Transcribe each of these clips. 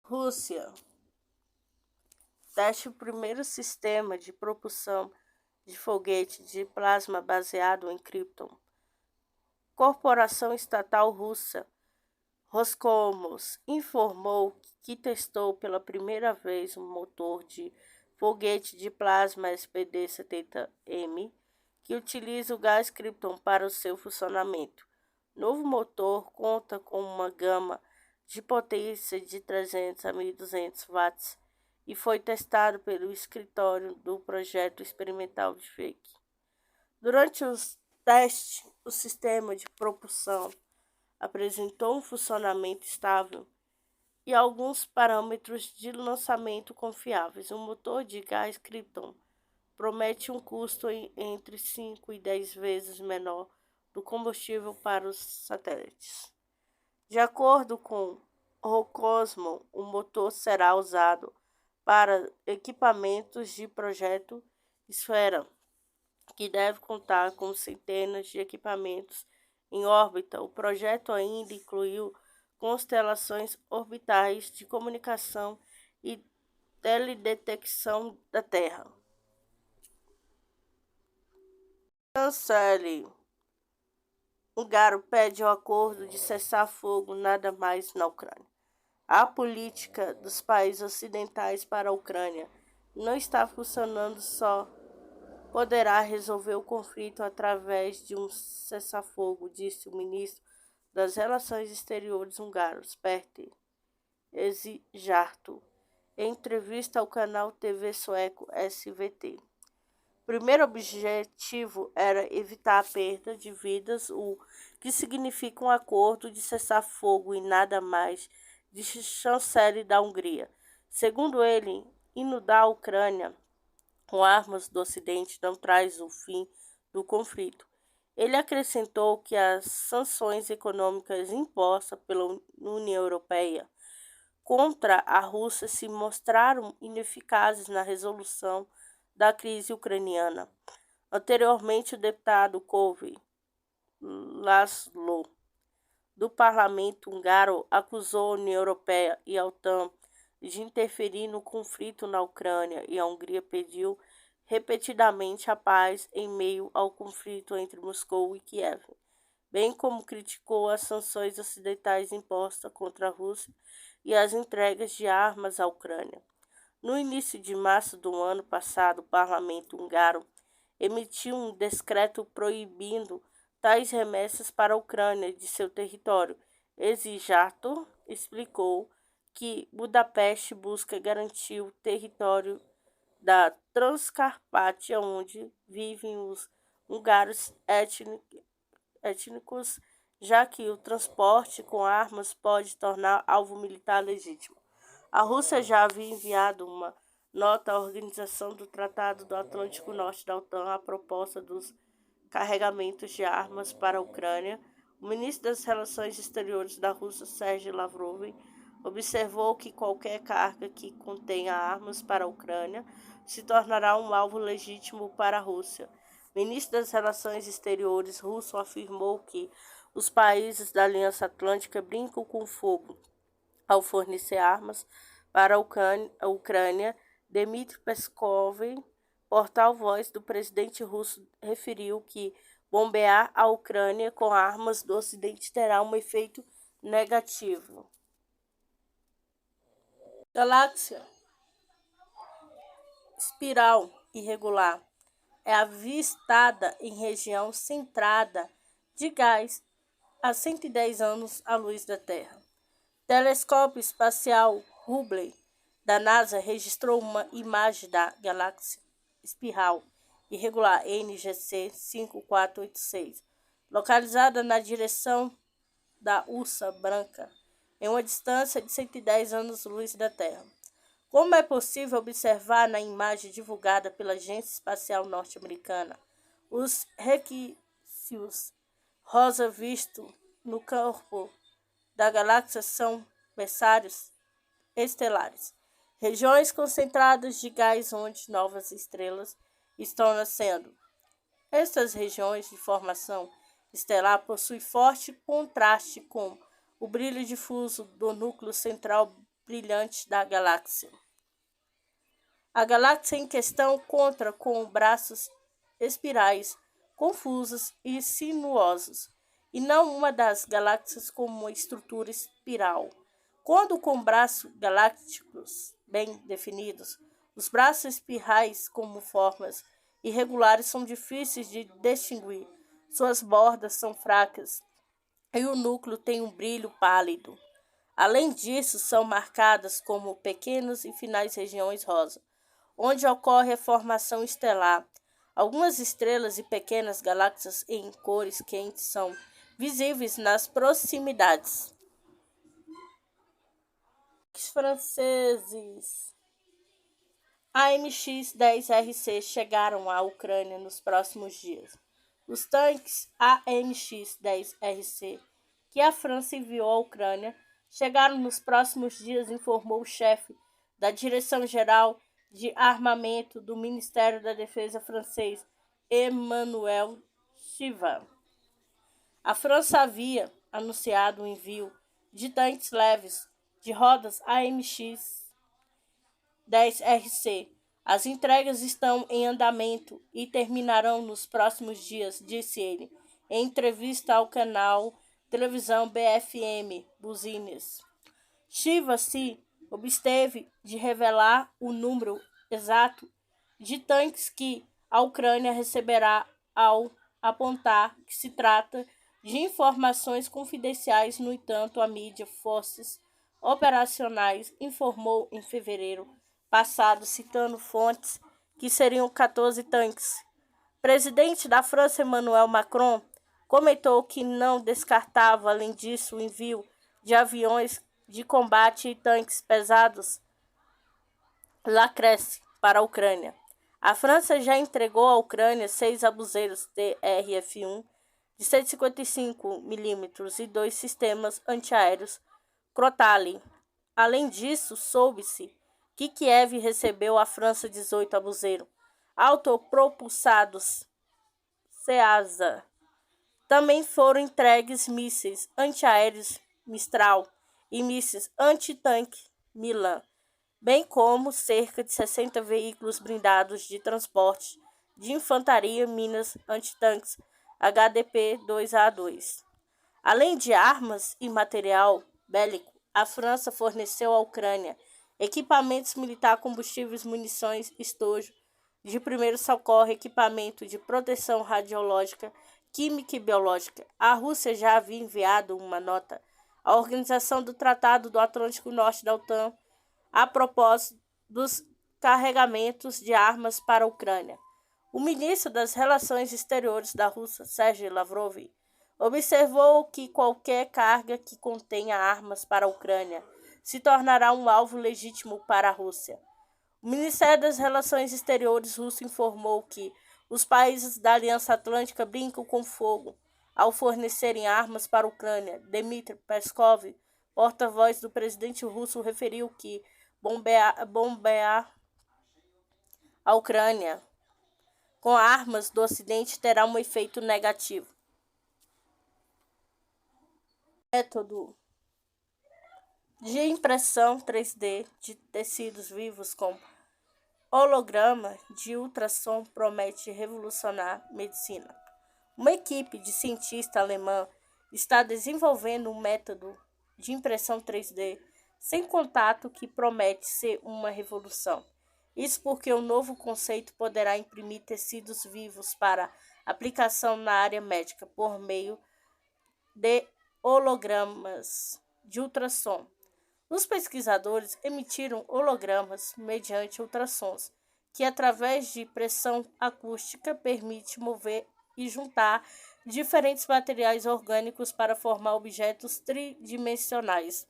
Rússia testa o primeiro sistema de propulsão de foguete de plasma baseado em Krypton. Corporação estatal russa Roscosmos informou que testou pela primeira vez um motor de foguete de plasma SPD-70M que utiliza o gás Krypton para o seu funcionamento. O novo motor conta com uma gama de potência de 300 a 1.200 watts e foi testado pelo escritório do projeto experimental de Fake. Durante os testes, o sistema de propulsão apresentou um funcionamento estável e alguns parâmetros de lançamento confiáveis. O motor de gás Krypton promete um custo entre 5 e 10 vezes menor do combustível para os satélites. De acordo com Roscosmos, o motor será usado para equipamentos de projeto Esfera, que deve contar com centenas de equipamentos em órbita. O projeto ainda incluiu constelações orbitais de comunicação e teledetecção da Terra. Chanceler húngaro pede o acordo de cessar-fogo nada mais na Ucrânia. A política dos países ocidentais para a Ucrânia não está funcionando só. Poderá resolver o conflito através de um cessar-fogo, disse o ministro das Relações Exteriores húngaro, Péter Szijjártó, em entrevista ao canal TV sueco SVT. O primeiro objetivo era evitar a perda de vidas, o que significa um acordo de cessar-fogo e nada mais, disse o chanceler da Hungria. Segundo ele, inundar a Ucrânia com armas do Ocidente não traz o fim do conflito. Ele acrescentou que as sanções econômicas impostas pela União Europeia contra a Rússia se mostraram ineficazes na resolução da crise ucraniana. Anteriormente, o deputado Kövesi László, do parlamento húngaro, acusou a União Europeia e a OTAN de interferir no conflito na Ucrânia, e a Hungria pediu repetidamente a paz em meio ao conflito entre Moscou e Kiev, bem como criticou as sanções ocidentais impostas contra a Rússia e as entregas de armas à Ucrânia. No início de março do ano passado, o parlamento húngaro emitiu um decreto proibindo tais remessas para a Ucrânia de seu território. Szijjártó explicou que Budapeste busca garantir o território da Transcarpátia, onde vivem os húngaros étnicos, já que o transporte com armas pode tornar alvo militar legítimo. A Rússia já havia enviado uma nota à Organização do Tratado do Atlântico Norte da OTAN à proposta dos carregamentos de armas para a Ucrânia. O ministro das Relações Exteriores da Rússia, Sergei Lavrov, observou que qualquer carga que contenha armas para a Ucrânia se tornará um alvo legítimo para a Rússia. O ministro das Relações Exteriores russo afirmou que os países da Aliança Atlântica brincam com fogo ao fornecer armas para a Ucrânia. Dmitry Peskov, porta-voz do presidente russo, referiu que bombear a Ucrânia com armas do Ocidente terá um efeito negativo. Galáxia espiral irregular é avistada em região centrada de gás há 110 anos à luz da Terra. O telescópio espacial Hubble da NASA registrou uma imagem da galáxia espiral irregular NGC 5486, localizada na direção da Ursa Branca, em uma distância de 110 anos-luz da Terra. Como é possível observar na imagem divulgada pela Agência Espacial Norte-Americana, os resquícios rosa vistos no corpo da galáxia são berçários estelares, regiões concentradas de gás onde novas estrelas estão nascendo. Estas regiões de formação estelar possuem forte contraste com o brilho difuso do núcleo central brilhante da galáxia. A galáxia em questão conta com braços espirais, confusos e sinuosos, e não uma das galáxias com uma estrutura espiral. Quando com braços galácticos bem definidos, os braços espirais como formas irregulares são difíceis de distinguir. Suas bordas são fracas e o núcleo tem um brilho pálido. Além disso, são marcadas como pequenas e finais regiões rosa, onde ocorre a formação estelar. Algumas estrelas e pequenas galáxias em cores quentes são visíveis nas proximidades. Os franceses AMX-10RC chegaram à Ucrânia nos próximos dias. Os tanques AMX-10RC que a França enviou à Ucrânia chegaram nos próximos dias, informou o chefe da Direção-Geral de Armamento do Ministério da Defesa francês, Emmanuel Chiva. A França havia anunciado o envio de tanques leves de rodas AMX-10RC. As entregas estão em andamento e terminarão nos próximos dias, disse ele, em entrevista ao canal televisão BFM Business. Chiva se absteve de revelar o número exato de tanques que a Ucrânia receberá, ao apontar que se trata de informações confidenciais. No entanto, a mídia Forças Operacionais informou em fevereiro passado, citando fontes, que seriam 14 tanques. O presidente da França, Emmanuel Macron, comentou que não descartava, além disso, o envio de aviões de combate e tanques pesados Lacresce para a Ucrânia. A França já entregou à Ucrânia 6 abuseiros TRF-1 de 155 mm e 2 sistemas antiaéreos Crotale. Além disso, soube-se que Kiev recebeu à França 18 abuseiros autopropulsados CEASA. Também foram entregues mísseis antiaéreos Mistral e mísseis antitanque Milan, bem como cerca de 60 veículos blindados de transporte de infantaria, minas antitanques HDP-2A2. Além de armas e material bélico, a França forneceu à Ucrânia equipamentos militares, combustíveis, munições, estojo de primeiro socorro, equipamento de proteção radiológica, química e biológica. A Rússia já havia enviado uma nota à Organização do Tratado do Atlântico Norte da OTAN a propósito dos carregamentos de armas para a Ucrânia. O ministro das Relações Exteriores da Rússia, Sergei Lavrov, observou que qualquer carga que contenha armas para a Ucrânia se tornará um alvo legítimo para a Rússia. O Ministério das Relações Exteriores russo informou que os países da Aliança Atlântica brincam com fogo ao fornecerem armas para a Ucrânia. Dmitry Peskov, porta-voz do presidente russo, referiu que bombear a Ucrânia com armas do Ocidente terá um efeito negativo. Método de impressão 3D de tecidos vivos com holograma de ultrassom promete revolucionar a medicina. Uma equipe de cientistas alemã está desenvolvendo um método de impressão 3D sem contato que promete ser uma revolução. Isso porque o novo conceito poderá imprimir tecidos vivos para aplicação na área médica por meio de hologramas de ultrassom. Os pesquisadores emitiram hologramas mediante ultrassons, que através de pressão acústica permite mover e juntar diferentes materiais orgânicos para formar objetos tridimensionais.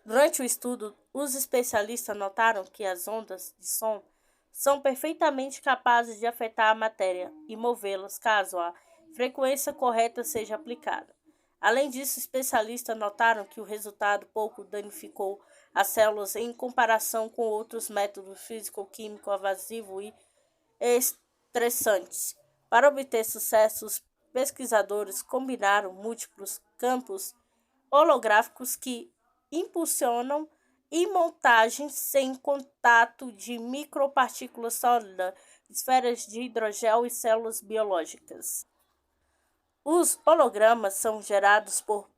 Durante o estudo, os especialistas notaram que as ondas de som são perfeitamente capazes de afetar a matéria e movê-las caso a frequência correta seja aplicada. Além disso, especialistas notaram que o resultado pouco danificou as células em comparação com outros métodos físico-químicos invasivos e estressantes. Para obter sucesso, os pesquisadores combinaram múltiplos campos holográficos que impulsionam e montagem sem contato de micropartículas sólidas, esferas de hidrogel e células biológicas. Os hologramas são gerados por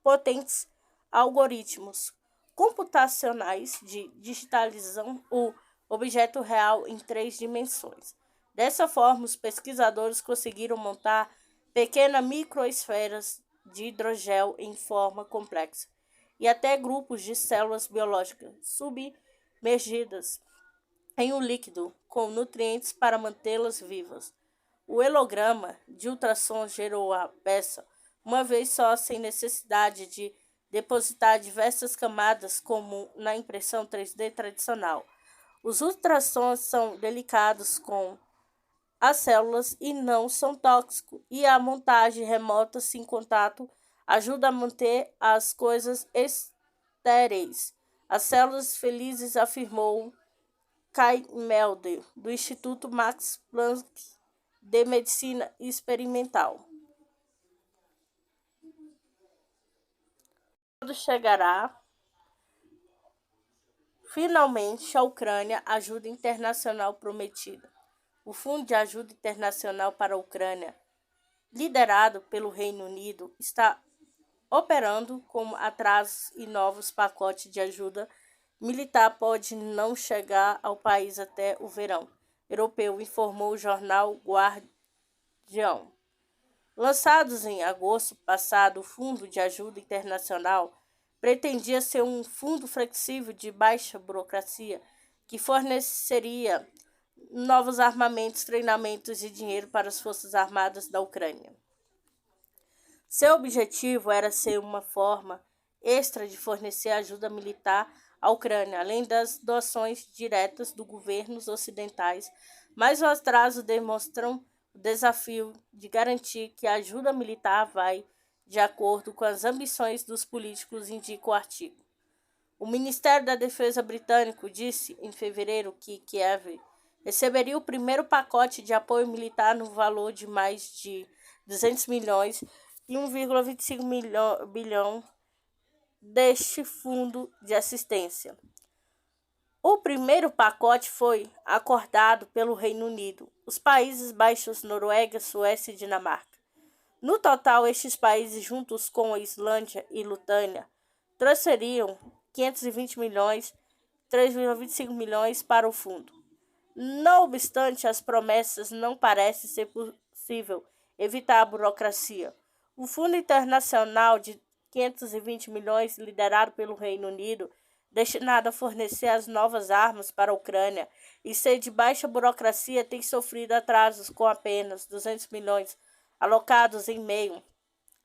potentes algoritmos computacionais de digitalização o objeto real em 3 dimensões. Dessa forma, os pesquisadores conseguiram montar pequenas microesferas de hidrogel em forma complexa e até grupos de células biológicas submergidas em um líquido com nutrientes para mantê-las vivas. O holograma de ultrassom gerou a peça uma vez só, sem necessidade de depositar diversas camadas como na impressão 3D tradicional. Os ultrassons são delicados com as células e não são tóxicos, e a montagem remota sem contato ajuda a manter as coisas estéreis. As células felizes, afirmou Kai Melder, do Instituto Max Planck de Medicina Experimental. Quando chegará finalmente a Ucrânia, ajuda internacional prometida. O Fundo de Ajuda Internacional para a Ucrânia, liderado pelo Reino Unido, está operando com atrasos e novos pacotes de ajuda militar pode não chegar ao país até o verão europeu, informou o jornal Guardian. Lançados em agosto passado, o Fundo de Ajuda Internacional pretendia ser um fundo flexível de baixa burocracia que forneceria novos armamentos, treinamentos e dinheiro para as Forças Armadas da Ucrânia. Seu objetivo era ser uma forma extra de fornecer ajuda militar à Ucrânia, além das doações diretas dos governos ocidentais, mas o atraso demonstram o desafio de garantir que a ajuda militar vai de acordo com as ambições dos políticos, indica o artigo. O Ministério da Defesa britânico disse em fevereiro que Kiev receberia o primeiro pacote de apoio militar no valor de mais de 200 milhões e 1,25 bilhão deste fundo de assistência. O primeiro pacote foi acordado pelo Reino Unido, os Países Baixos, Noruega, Suécia e Dinamarca. No total, estes países, juntos com a Islândia e Letônia, transferiam 520 milhões, 3,25 milhões para o fundo. Não obstante as promessas, não parece ser possível evitar a burocracia. O Fundo Internacional de 520 milhões, liderado pelo Reino Unido, destinado a fornecer as novas armas para a Ucrânia e ser de baixa burocracia, tem sofrido atrasos com apenas 200 milhões alocados em meio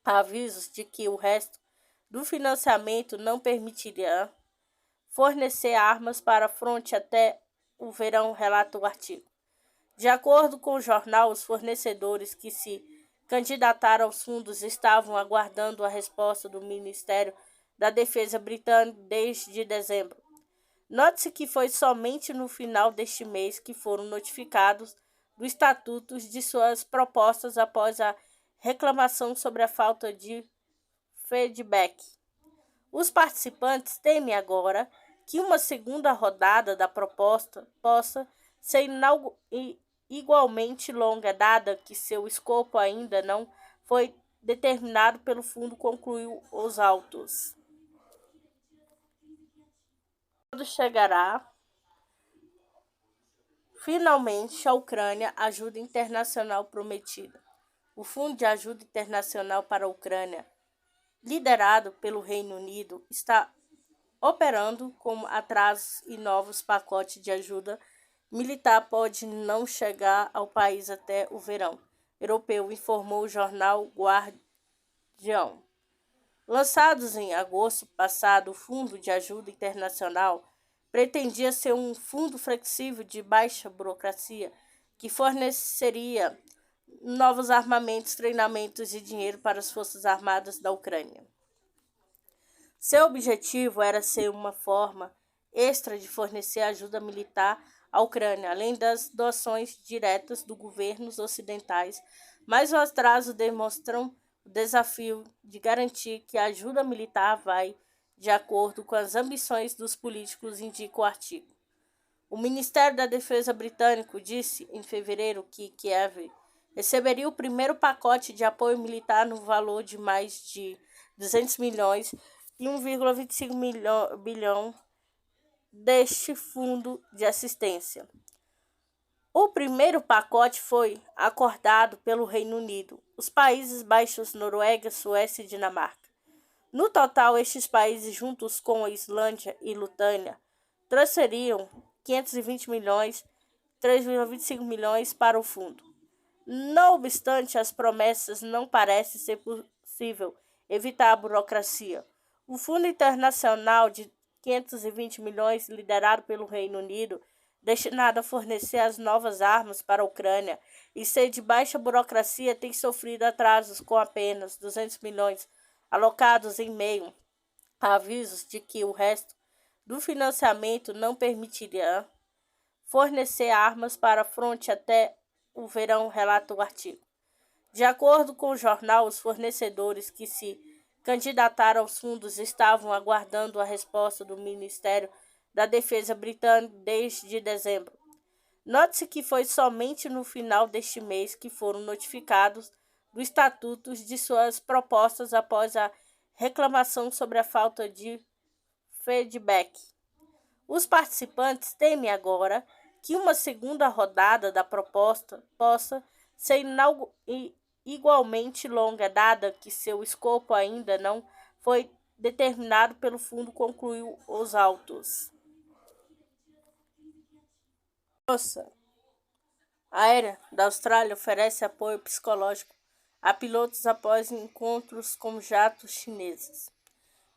a avisos de que o resto do financiamento não permitiria fornecer armas para a fronte até o verão, relata o artigo. De acordo com o jornal, os fornecedores que se candidataram aos fundos estavam aguardando a resposta do Ministério da Defesa britânico desde dezembro. Note-se que foi somente no final deste mês que foram notificados dos estatutos de suas propostas após a reclamação sobre a falta de feedback. Os participantes temem agora que uma segunda rodada da proposta possa ser igualmente longa, dada que seu escopo ainda não foi determinado pelo fundo, concluiu os autos. Quando chegará finalmente a Ucrânia, ajuda internacional prometida. O Fundo de Ajuda Internacional para a Ucrânia, liderado pelo Reino Unido, está operando com atrasos e novos pacotes de ajuda militar pode não chegar ao país até o verão europeu, informou o jornal Guardian. Lançados em agosto passado, o Fundo de Ajuda Internacional pretendia ser um fundo flexível de baixa burocracia que forneceria novos armamentos, treinamentos e dinheiro para as Forças Armadas da Ucrânia. Seu objetivo era ser uma forma extra de fornecer ajuda militar à Ucrânia, além das doações diretas dos governos ocidentais, mas o atraso demonstram o desafio de garantir que a ajuda militar vai de acordo com as ambições dos políticos, indica o artigo. O Ministério da Defesa britânico disse em fevereiro que Kiev receberia o primeiro pacote de apoio militar no valor de mais de 200 milhões e 1,25 bilhão deste fundo de assistência. O primeiro pacote foi acordado pelo Reino Unido, os Países Baixos, Noruega, Suécia e Dinamarca. No total, estes países, juntos com a Islândia e Letônia, transferiram 520 milhões, 3,25 milhões para o fundo. Não obstante as promessas, não parece ser possível evitar a burocracia. O Fundo Internacional de 520 milhões, liderado pelo Reino Unido, destinado a fornecer as novas armas para a Ucrânia e ser de baixa burocracia, tem sofrido atrasos com apenas 200 milhões alocados em meio a avisos de que o resto do financiamento não permitiria fornecer armas para a fronte até o verão, relata o artigo. De acordo com o jornal, os fornecedores que se candidataram aos fundos estavam aguardando a resposta do Ministério da Defesa britânico desde dezembro. Note-se que foi somente no final deste mês que foram notificados do estatuto de suas propostas após a reclamação sobre a falta de feedback. Os participantes temem agora que uma segunda rodada da proposta possa ser igualmente longa, dada que seu escopo ainda não foi determinado pelo fundo, concluiu os autos. Força Aérea da Austrália oferece apoio psicológico a pilotos após encontros com jatos chineses.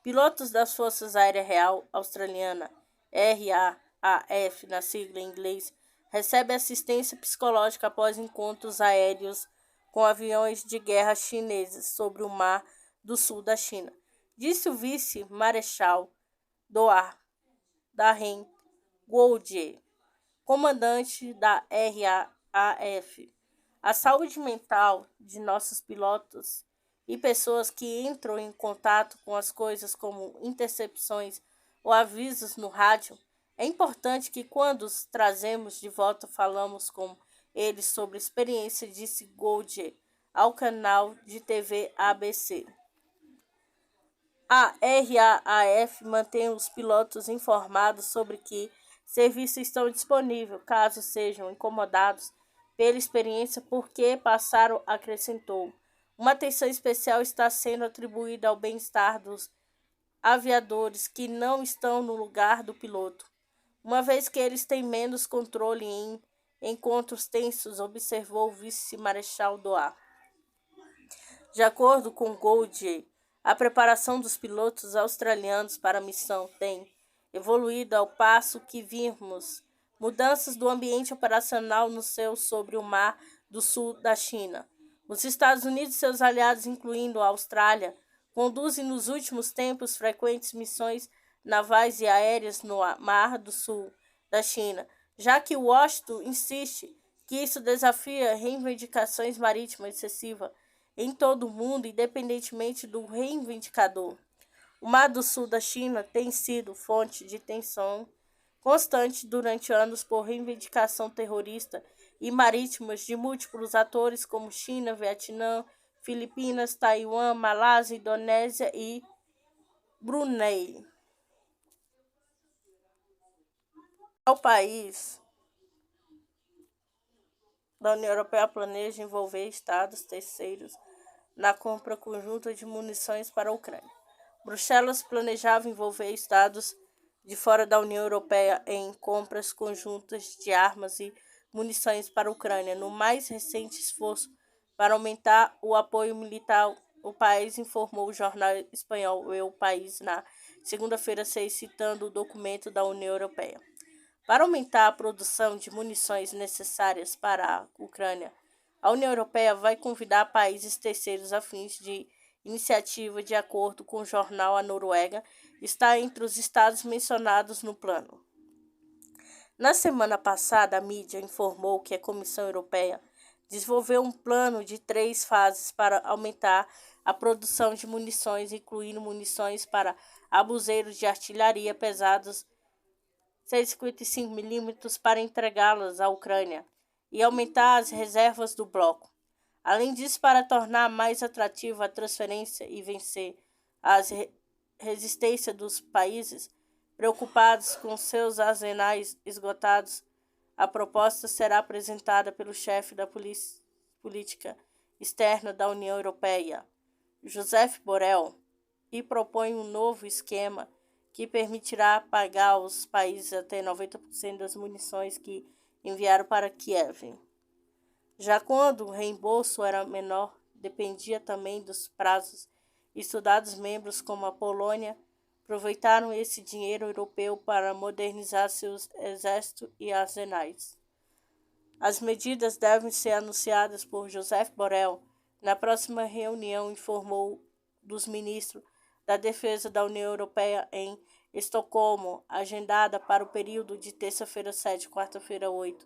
Pilotos das Forças Aéreas Real Australiana, RAAF na sigla em inglês, recebem assistência psicológica após encontros aéreos com aviões de guerra chineses sobre o Mar do Sul da China, disse o vice-marechal do ar, Darren Goldie, comandante da RAAF. A saúde mental de nossos pilotos e pessoas que entram em contato com as coisas como intercepções ou avisos no rádio, é importante que quando os trazemos de volta falamos com eles sobre a experiência, disse Goldie ao canal de TV ABC. A RAAF mantém os pilotos informados sobre que serviços estão disponíveis, caso sejam incomodados pela experiência, porque passaram, acrescentou. Uma atenção especial está sendo atribuída ao bem-estar dos aviadores que não estão no lugar do piloto, uma vez que eles têm menos controle em encontros tensos, observou o vice-marechal do ar. De acordo com Goldie, a preparação dos pilotos australianos para a missão tem evoluído ao passo que vimos mudanças do ambiente operacional no céu sobre o Mar do Sul da China. Os Estados Unidos e seus aliados, incluindo a Austrália, conduzem nos últimos tempos frequentes missões navais e aéreas no Mar do Sul da China, já que Washington insiste que isso desafia reivindicações marítimas excessivas em todo o mundo, independentemente do reivindicador. O Mar do Sul da China tem sido fonte de tensão constante durante anos por reivindicação terrorista e marítimas de múltiplos atores como China, Vietnã, Filipinas, Taiwan, Malásia, Indonésia e Brunei. O país da União Europeia planeja envolver estados terceiros na compra conjunta de munições para a Ucrânia. Bruxelas planejava envolver estados de fora da União Europeia em compras conjuntas de armas e munições para a Ucrânia. No mais recente esforço para aumentar o apoio militar, o país informou o jornal espanhol O País na segunda-feira, citando o documento da União Europeia. Para aumentar a produção de munições necessárias para a Ucrânia, a União Europeia vai convidar países terceiros a fins de iniciativa. De acordo com o jornal, a Noruega está entre os estados mencionados no plano. Na semana passada, a mídia informou que a Comissão Europeia desenvolveu um plano de 3 fases para aumentar a produção de munições, incluindo munições para abuseiros de artilharia pesados 155 milímetros para entregá-las à Ucrânia e aumentar as reservas do bloco. Além disso, para tornar mais atrativa a transferência e vencer as resistência dos países preocupados com seus arsenais esgotados, a proposta será apresentada pelo chefe da política externa da União Europeia, Josep Borrell, e propõe um novo esquema que permitirá pagar aos países até 90% das munições que enviaram para Kiev. Já quando o reembolso era menor, dependia também dos prazos. Estudados membros como a Polônia aproveitaram esse dinheiro europeu para modernizar seus exércitos e arsenais. As medidas devem ser anunciadas por Josep Borrell na próxima reunião, informou dos ministros da Defesa da União Europeia em Estocolmo, agendada para o período de terça-feira 7 e quarta-feira 8.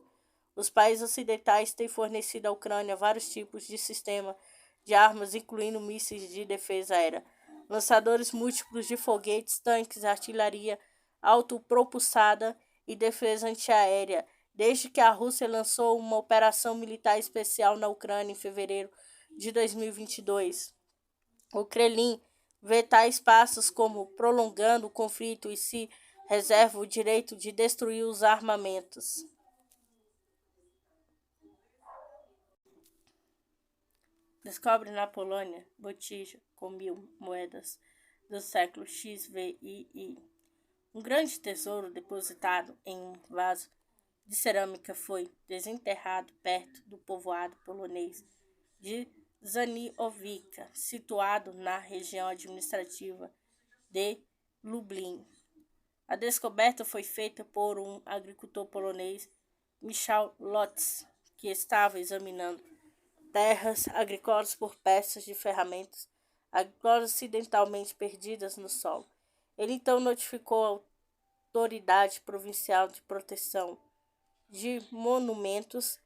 Os países ocidentais têm fornecido à Ucrânia vários tipos de sistema de armas, incluindo mísseis de defesa aérea, lançadores múltiplos de foguetes, tanques, artilharia autopropulsada e defesa antiaérea, desde que a Rússia lançou uma operação militar especial na Ucrânia em fevereiro de 2022. O Kremlin vê tais passos como prolongando o conflito e se reserva o direito de destruir os armamentos. Descobre na Polônia botija com 1000 moedas do século XVI. Um grande tesouro depositado em um vaso de cerâmica foi desenterrado perto do povoado polonês de Żaniowicza, situado na região administrativa de Lublin. A descoberta foi feita por um agricultor polonês, Michał Lotz, que estava examinando terras agrícolas por peças de ferramentas agrícolas acidentalmente perdidas no solo. Ele então notificou a Autoridade Provincial de Proteção de Monumentos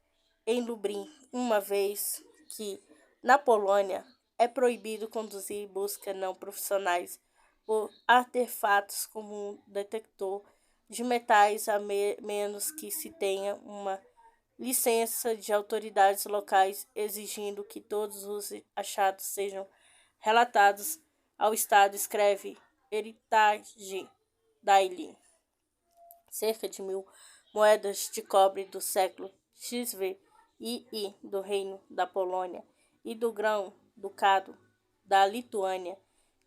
em Lublin, uma vez que, na Polônia, é proibido conduzir busca não profissionais por artefatos como um detector de metais, a menos que se tenha uma licença de autoridades locais, exigindo que todos os achados sejam relatados ao Estado, escreve Heritage Daily. Cerca de 1000 moedas de cobre do século XVI do Reino da Polônia e do Grão-Ducado da Lituânia,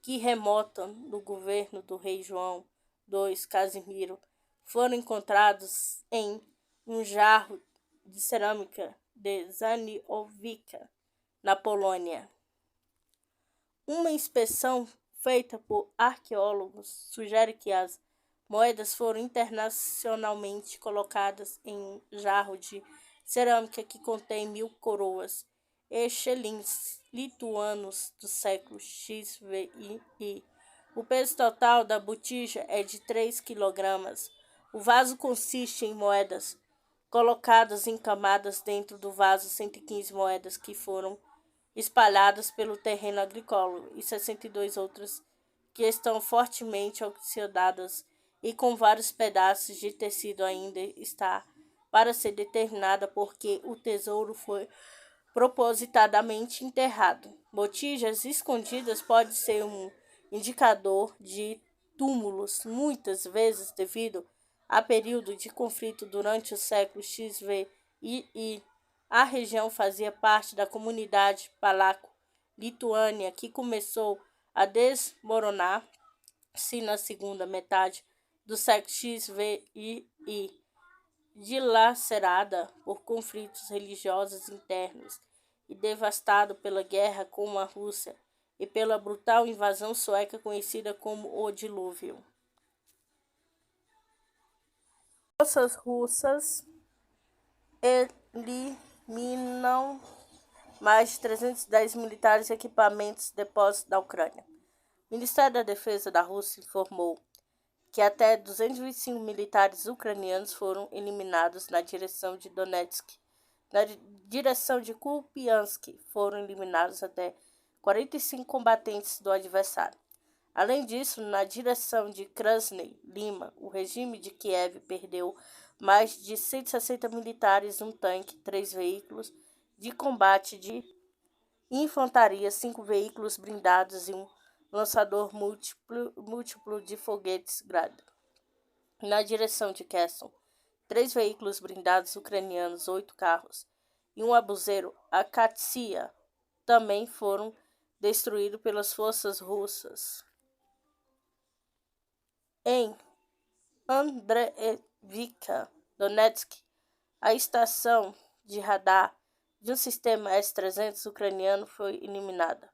que remontam do governo do rei João II Casimiro, foram encontrados em um jarro de cerâmica de Żaniowicza, na Polônia. Uma inspeção feita por arqueólogos sugere que as moedas foram internacionalmente colocadas em um jarro de cerâmica que contém 1000 coroas e xelins lituanos do século XVI. O peso total da botija é de 3 kg. O vaso consiste em moedas colocadas em camadas dentro do vaso, 115 moedas que foram espalhadas pelo terreno agrícola e 62 outras que estão fortemente oxidadas e com vários pedaços de tecido ainda está para ser determinada porque o tesouro foi propositadamente enterrado. Botijas escondidas pode ser um indicador de túmulos, muitas vezes devido a período de conflito durante o século XVI. A região fazia parte da comunidade polaco-lituânia que começou a desmoronar-se na segunda metade do século XVI, dilacerada por conflitos religiosos internos e devastado pela guerra com a Rússia e pela brutal invasão sueca conhecida como o Dilúvio. Forças russas eliminam mais de 310 militares e equipamentos depósitos da Ucrânia. O Ministério da Defesa da Rússia informou que até 225 militares ucranianos foram eliminados na direção de Donetsk. Na direção de Kupiansk foram eliminados até 45 combatentes do adversário. Além disso, na direção de Krasny Lima, o regime de Kiev perdeu mais de 160 militares, um tanque, 3 veículos de combate de infantaria, 5 veículos blindados e um lançador múltiplo de foguetes Grad. Na direção de Kherson, 3 veículos blindados ucranianos, 8 carros e um abuseiro Akatsiya também foram destruídos pelas forças russas. Em Andreevka, Donetsk, a estação de radar de um sistema S-300 ucraniano foi eliminada.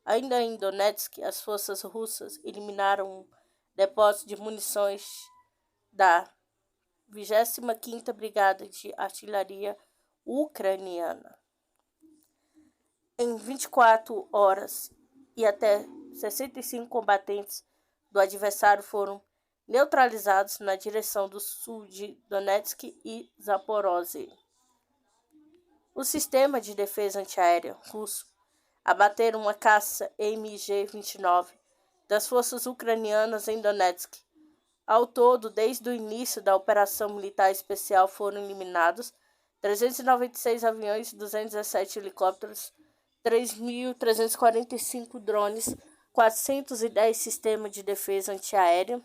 Ainda em Donetsk, as forças russas eliminaram um depósito de munições da 25ª Brigada de Artilharia Ucraniana. Em 24 horas e até 65 combatentes do adversário foram neutralizados na direção do sul de Donetsk e Zaporozhye. O sistema de defesa antiaérea russo abateu uma caça MiG-29 das forças ucranianas em Donetsk. Ao todo, desde o início da operação militar especial, foram eliminados 396 aviões, 217 helicópteros, 3.345 drones, 410 sistemas de defesa antiaérea,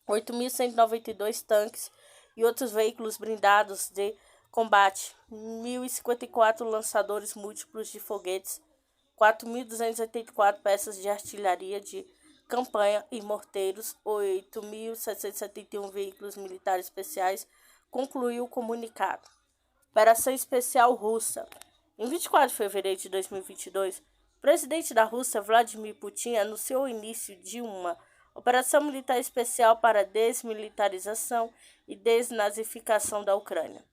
8.192 tanques e outros veículos blindados de combate, 1.054 lançadores múltiplos de foguetes, 4.284 peças de artilharia de campanha e morteiros, 8.771 veículos militares especiais, concluiu o comunicado. Operação Especial Russa. Em 24 de fevereiro de 2022, o presidente da Rússia, Vladimir Putin, anunciou o início de uma operação militar especial para a desmilitarização e desnazificação da Ucrânia.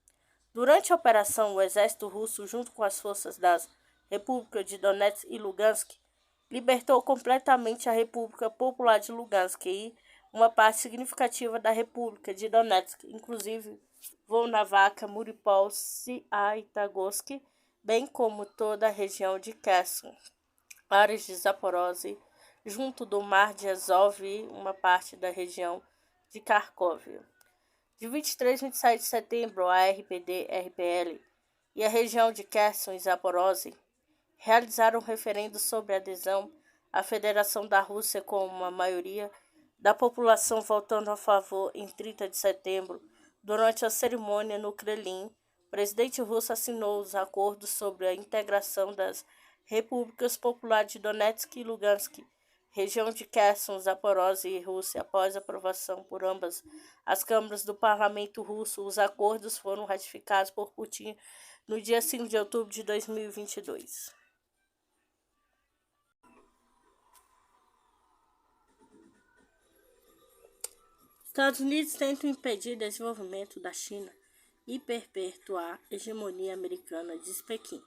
Durante a operação, o exército russo, junto com as forças das Repúblicas de Donetsk e Lugansk, libertou completamente a República Popular de Lugansk e uma parte significativa da República de Donetsk, inclusive Volnovakha, Mariupol, Saitagorsk, bem como toda a região de Kherson, áreas de Zaporozhye, junto do Mar de Azov e uma parte da região de Kharkov. De 23 a 27 de setembro, a RPD-RPL e a região de Kherson e Zaporozhye realizaram um referendo sobre adesão à Federação da Rússia, com uma maioria da população votando a favor. Em 30 de setembro, durante a cerimônia no Kremlin, o presidente russo assinou os acordos sobre a integração das repúblicas populares de Donetsk e Lugansk, região de Kherson, Zaporozhye e Rússia. Após aprovação por ambas as câmaras do parlamento russo, os acordos foram ratificados por Putin no dia 5 de outubro de 2022. Estados Unidos tentam impedir o desenvolvimento da China e perpetuar a hegemonia americana, diz Pequim.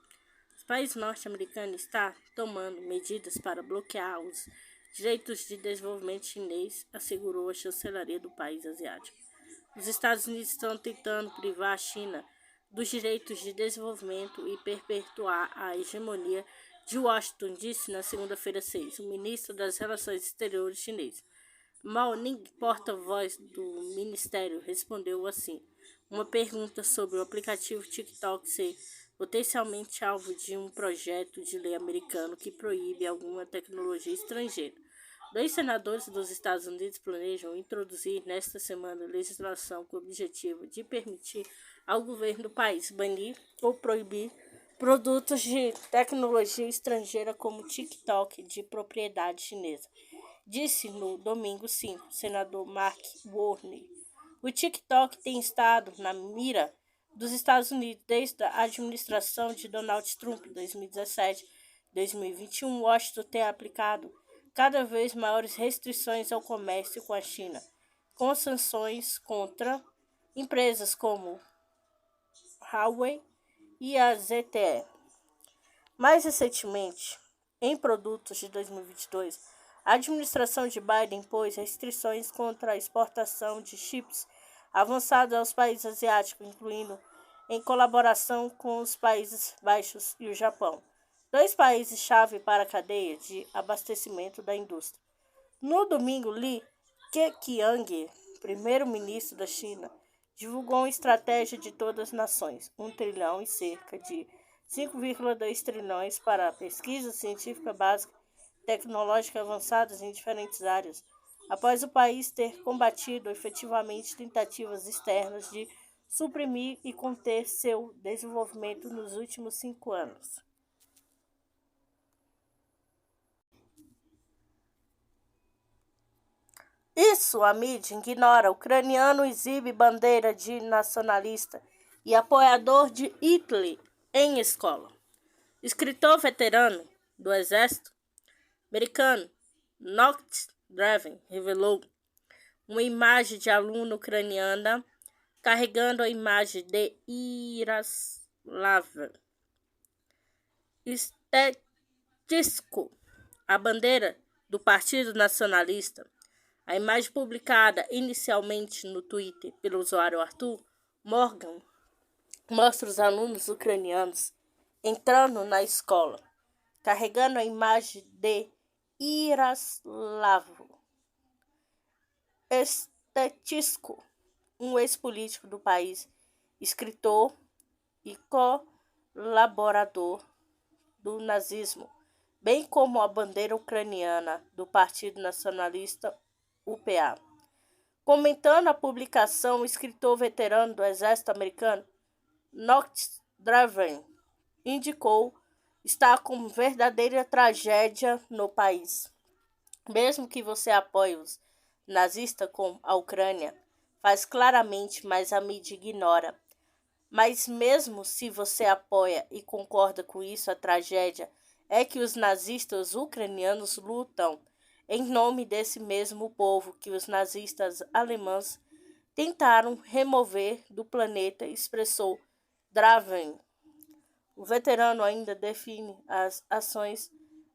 Os países norte-americanos estão tomando medidas para bloquear os direitos de desenvolvimento chinês, assegurou a chancelaria do país asiático. Os Estados Unidos estão tentando privar a China dos direitos de desenvolvimento e perpetuar a hegemonia de Washington, disse na segunda-feira 6 o ministro das Relações Exteriores chinês. Mao Ning, porta-voz do ministério, respondeu assim: uma pergunta sobre o aplicativo TikTok ser potencialmente alvo de um projeto de lei americano que proíbe alguma tecnologia estrangeira. 2 senadores dos Estados Unidos planejam introduzir nesta semana legislação com o objetivo de permitir ao governo do país banir ou proibir produtos de tecnologia estrangeira como TikTok de propriedade chinesa, disse no domingo 5 o senador Mark Warney. O TikTok tem estado na mira dos Estados Unidos desde a administração de Donald Trump em 2017-2021. Washington tem aplicado cada vez maiores restrições ao comércio com a China, com sanções contra empresas como Huawei e a ZTE. Mais recentemente, em produtos de 2022, a administração de Biden impôs restrições contra a exportação de chips avançados aos países asiáticos, incluindo em colaboração com os Países Baixos e o Japão, 2 países-chave para a cadeia de abastecimento da indústria. No domingo, Li Keqiang, primeiro-ministro da China, divulgou uma estratégia de todas as nações, 1 trilhão e cerca de 5,2 trilhões para pesquisa científica básica e tecnológica avançadas em diferentes áreas, após o país ter combatido efetivamente tentativas externas de suprimir e conter seu desenvolvimento nos últimos 5 anos. Isso a mídia ignora. O ucraniano exibe bandeira de nacionalista e apoiador de Hitler em escola. Escritor veterano do exército americano, Noct Draven, revelou uma imagem de aluna ucraniana carregando a imagem de Yaroslav Stetsko, a bandeira do Partido Nacionalista. A imagem publicada inicialmente no Twitter pelo usuário Arthur Morgan mostra os alunos ucranianos entrando na escola, carregando a imagem de Yaroslav Stetsko, um ex-político do país, escritor e colaborador do nazismo, bem como a bandeira ucraniana do Partido Nacionalista UPA. Comentando a publicação, o escritor veterano do exército americano, Noct Draven, indicou estar com verdadeira tragédia no país. Mesmo que você apoie os nazistas com a Ucrânia, faz claramente, mas a mídia ignora. Mas mesmo se você apoia e concorda com isso, a tragédia é que os nazistas ucranianos lutam em nome desse mesmo povo que os nazistas alemães tentaram remover do planeta, expressou Draven. O veterano ainda define as ações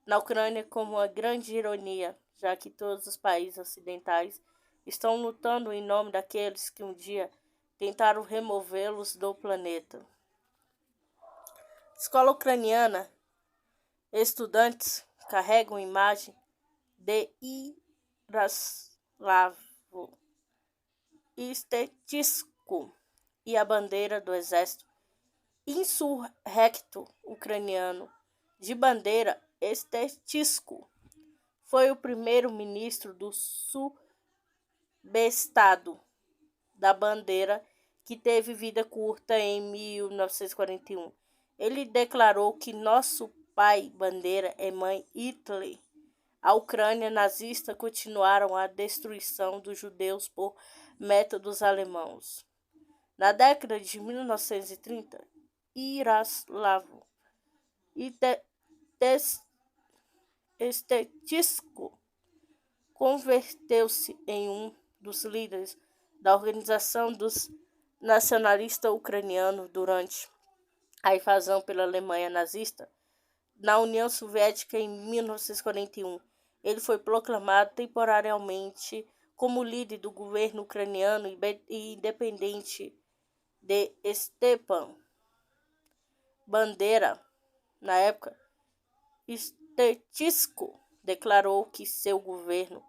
na Ucrânia como uma grande ironia, já que todos os países ocidentais estão lutando em nome daqueles que um dia tentaram removê-los do planeta. Escola ucraniana. Estudantes carregam imagem de Yaroslav Stetsko e a bandeira do exército insurrecto ucraniano. De bandeira, Stetsko foi o primeiro-ministro do subestado da bandeira que teve vida curta em 1941. Ele declarou que nosso pai bandeira é mãe Hitler. A Ucrânia nazista continuaram a destruição dos judeus por métodos alemãos. Na década de 1930, Yaroslav Stetsko converteu-se em um dos líderes da Organização dos Nacionalistas Ucranianos durante a invasão pela Alemanha nazista na União Soviética em 1941. Ele foi proclamado temporariamente como líder do governo ucraniano e independente de Stepan Bandera. Na época, Stetsko declarou que seu governo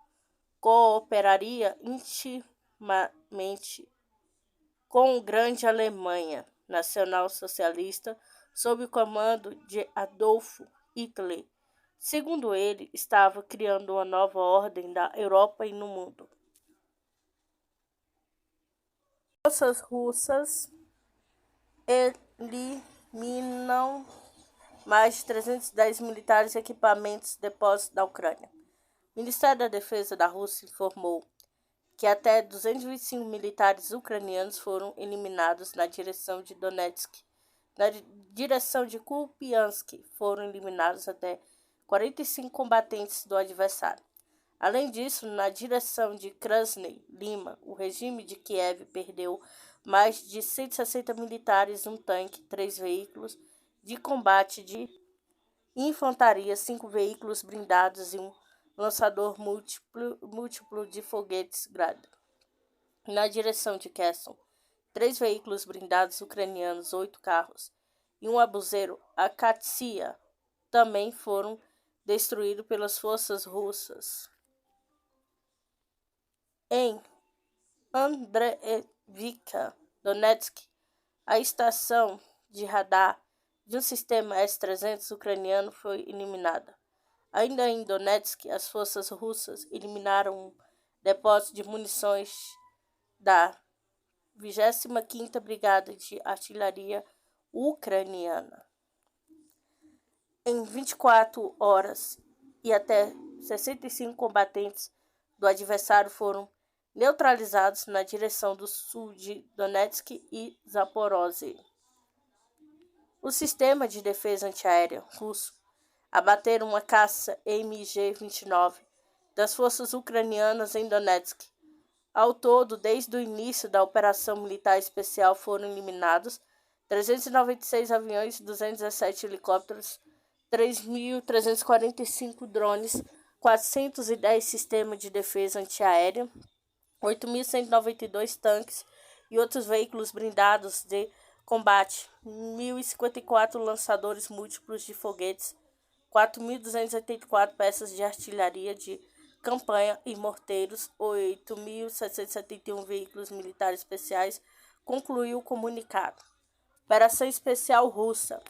cooperaria intimamente com a Grande Alemanha Nacional-Socialista sob o comando de Adolf Hitler. Segundo ele, estava criando uma nova ordem na Europa e no mundo. Forças russas eliminam mais de 310 militares e equipamentos depósitos da Ucrânia. O Ministério da Defesa da Rússia informou que até 225 militares ucranianos foram eliminados na direção de Donetsk. Na direção de Kupiansk foram eliminados até 45 combatentes do adversário. Além disso, na direção de Krasny Lima, o regime de Kiev perdeu mais de 160 militares, um tanque, 3 veículos de combate de infantaria, 5 veículos blindados e um lançador múltiplo de foguetes Grad. Na direção de Kherson, 3 veículos blindados ucranianos, 8 carros e um abuseiro Akatsiya também foram destruídos pelas forças russas. Em Andreevka, Donetsk, a estação de radar de um sistema S-300 ucraniano foi eliminada. Ainda em Donetsk, as forças russas eliminaram um depósito de munições da 25ª Brigada de Artilharia Ucraniana. Em 24 horas e até 65 combatentes do adversário foram neutralizados na direção do sul de Donetsk e Zaporozhye. O sistema de defesa antiaérea russo abateram uma caça MiG-29 das forças ucranianas em Donetsk. Ao todo, desde o início da operação militar especial, foram eliminados 396 aviões, 217 helicópteros, 3.345 drones, 410 sistemas de defesa antiaérea, 8.192 tanques e outros veículos blindados de combate, 1.054 lançadores múltiplos de foguetes, 4.284 peças de artilharia de campanha e morteiros, 8.771 veículos militares especiais, concluiu o comunicado. Operação Especial Russa.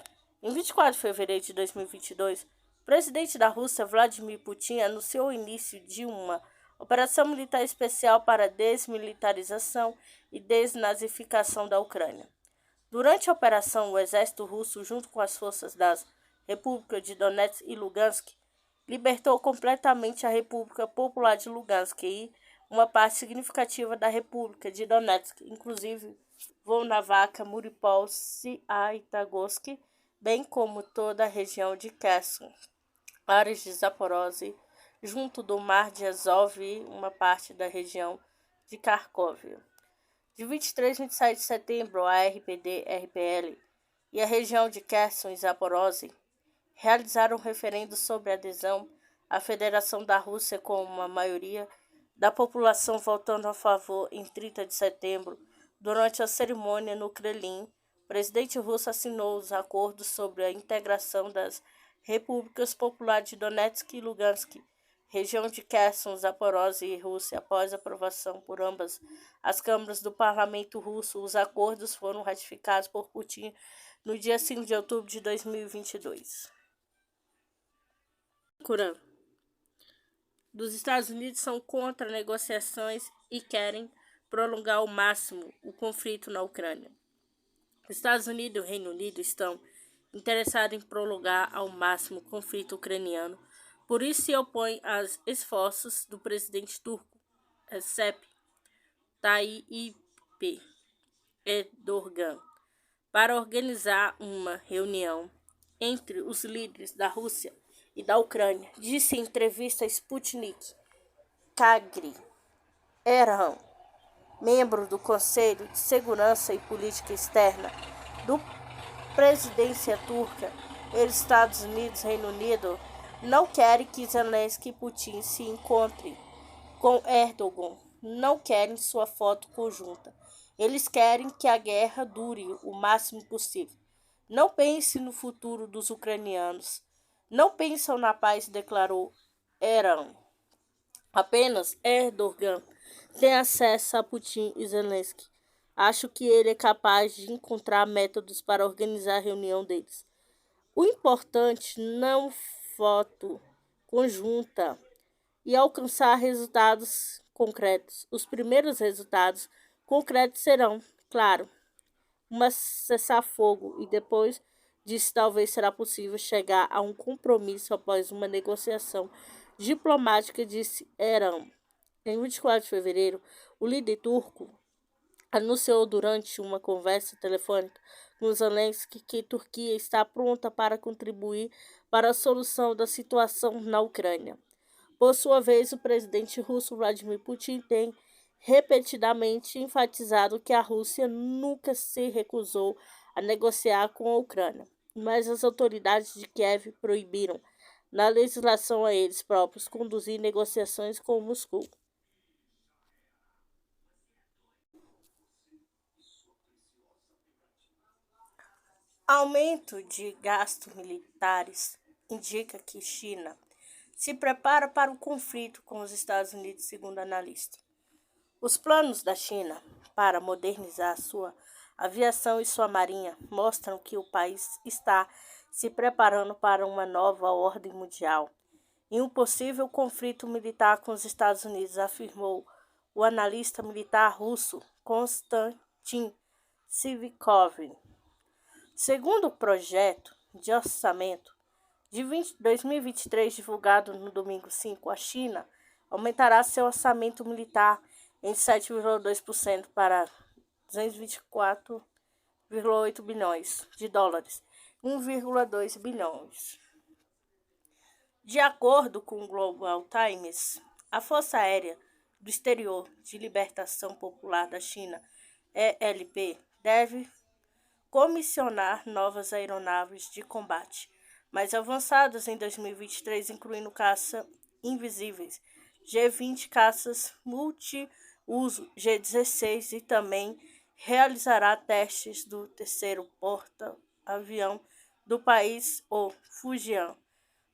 Em 24 de fevereiro de 2022, o presidente da Rússia, Vladimir Putin, anunciou o início de uma operação militar especial para a desmilitarização e desnazificação da Ucrânia. Durante a operação, o exército russo, junto com as forças das Repúblicas de Donetsk e Lugansk, libertou completamente a República Popular de Lugansk e uma parte significativa da República de Donetsk, inclusive Volnovakha, Mariupol, Saitagorsk, bem como toda a região de Kherson, áreas de Zaporozhye, junto do Mar de Azov e uma parte da região de Kharkov. De 23 a 27 de setembro, a RPD-RPL e a região de Kherson e Zaporozhye realizaram um referendo sobre adesão à Federação da Rússia, com uma maioria da população votando a favor. Em 30 de setembro, durante a cerimônia no Kremlin, o presidente russo assinou os acordos sobre a integração das repúblicas populares de Donetsk e Lugansk, região de Kherson, Zaporozhye e Rússia. Após aprovação por ambas as câmaras do parlamento russo, os acordos foram ratificados por Putin no dia 5 de outubro de 2022. Dos Estados Unidos são contra negociações e querem prolongar ao máximo o conflito na Ucrânia. Os Estados Unidos e o Reino Unido estão interessados em prolongar ao máximo o conflito ucraniano, por isso se opõem aos esforços do presidente turco Recep Tayyip Erdogan para organizar uma reunião entre os líderes da Rússia e da Ucrânia, disse em entrevista a Sputnik. Kagri Erhan, membro do Conselho de Segurança e Política Externa do presidência turca, os Estados Unidos e Reino Unido não querem que Zelensky e Putin se encontrem com Erdogan, não querem sua foto conjunta. Eles querem que a guerra dure o máximo possível. Não pense no futuro dos ucranianos. Não pensam na paz, declarou Erhan. Apenas Erdogan tem acesso a Putin e Zelensky. Acho que ele é capaz de encontrar métodos para organizar a reunião deles. O importante não foto conjunta e alcançar resultados concretos. Os primeiros resultados concretos serão, claro, um cessar-fogo, e depois disso talvez será possível chegar a um compromisso após uma negociação diplomática, disse Erhan. Em 24 de fevereiro, o líder turco anunciou durante uma conversa telefônica com Zelensky que a Turquia está pronta para contribuir para a solução da situação na Ucrânia. Por sua vez, o presidente russo Vladimir Putin tem repetidamente enfatizado que a Rússia nunca se recusou a negociar com a Ucrânia, mas as autoridades de Kiev proibiram, na legislação a eles próprios, conduzir negociações com Moscou. Aumento de gastos militares indica que China se prepara para um conflito com os Estados Unidos, segundo analistas. Os planos da China para modernizar sua aviação e sua marinha mostram que o país está se preparando para uma nova ordem mundial e um possível conflito militar com os Estados Unidos, afirmou o analista militar russo Konstantin Sivikov. Segundo o projeto de orçamento de 2023, divulgado no domingo 5, a China aumentará seu orçamento militar em 7,2% para 224,8 bilhões de dólares, 1,2 bilhões. De acordo com o Global Times, a Força Aérea do Exterior de Libertação Popular da China, ELP, deve comissionar novas aeronaves de combate mais avançadas em 2023, incluindo caça invisíveis, G-20 caças multiuso G-16 e também realizará testes do terceiro porta-avião do país, o Fujian,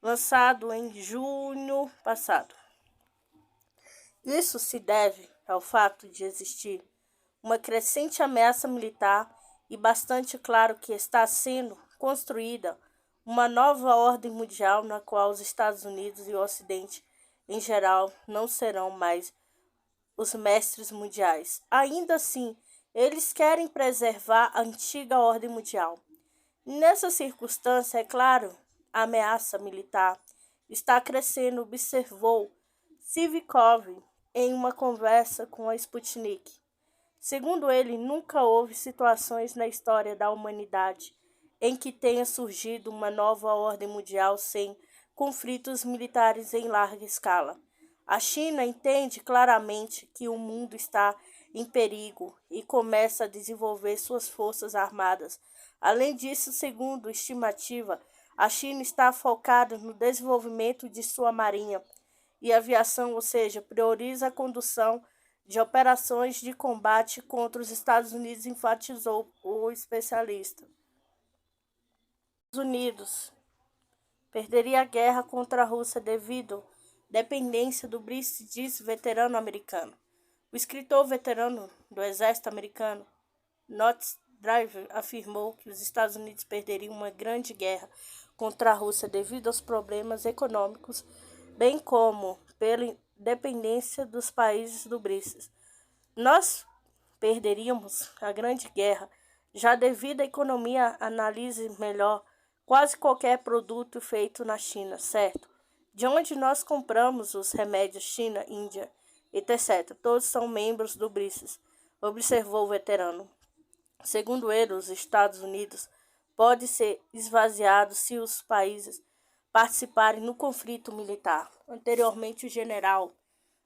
lançado em junho passado. Isso se deve ao fato de existir uma crescente ameaça militar e bastante claro que está sendo construída uma nova ordem mundial na qual os Estados Unidos e o Ocidente, em geral, não serão mais os mestres mundiais. Ainda assim, eles querem preservar a antiga ordem mundial. Nessa circunstância, é claro, a ameaça militar está crescendo, observou Sivikov em uma conversa com a Sputnik. Segundo ele, nunca houve situações na história da humanidade em que tenha surgido uma nova ordem mundial sem conflitos militares em larga escala. A China entende claramente que o mundo está em perigo e começa a desenvolver suas forças armadas. Além disso, segundo estimativa, a China está focada no desenvolvimento de sua marinha e aviação, ou seja, prioriza a condução de operações de combate contra os Estados Unidos, enfatizou o especialista. Os Estados Unidos perderia a guerra contra a Rússia devido à dependência do BRICS, disse veterano americano. O escritor veterano do exército americano, Notts Driver, afirmou que os Estados Unidos perderiam uma grande guerra contra a Rússia devido aos problemas econômicos, bem como pela dependência dos países do BRICS. Nós perderíamos a grande guerra, já devido à economia analise melhor quase qualquer produto feito na China, certo? De onde nós compramos os remédios China, Índia, etc. Todos são membros do BRICS, observou o veterano. Segundo ele, os Estados Unidos pode ser esvaziado se os países participarem no conflito militar. Anteriormente, o general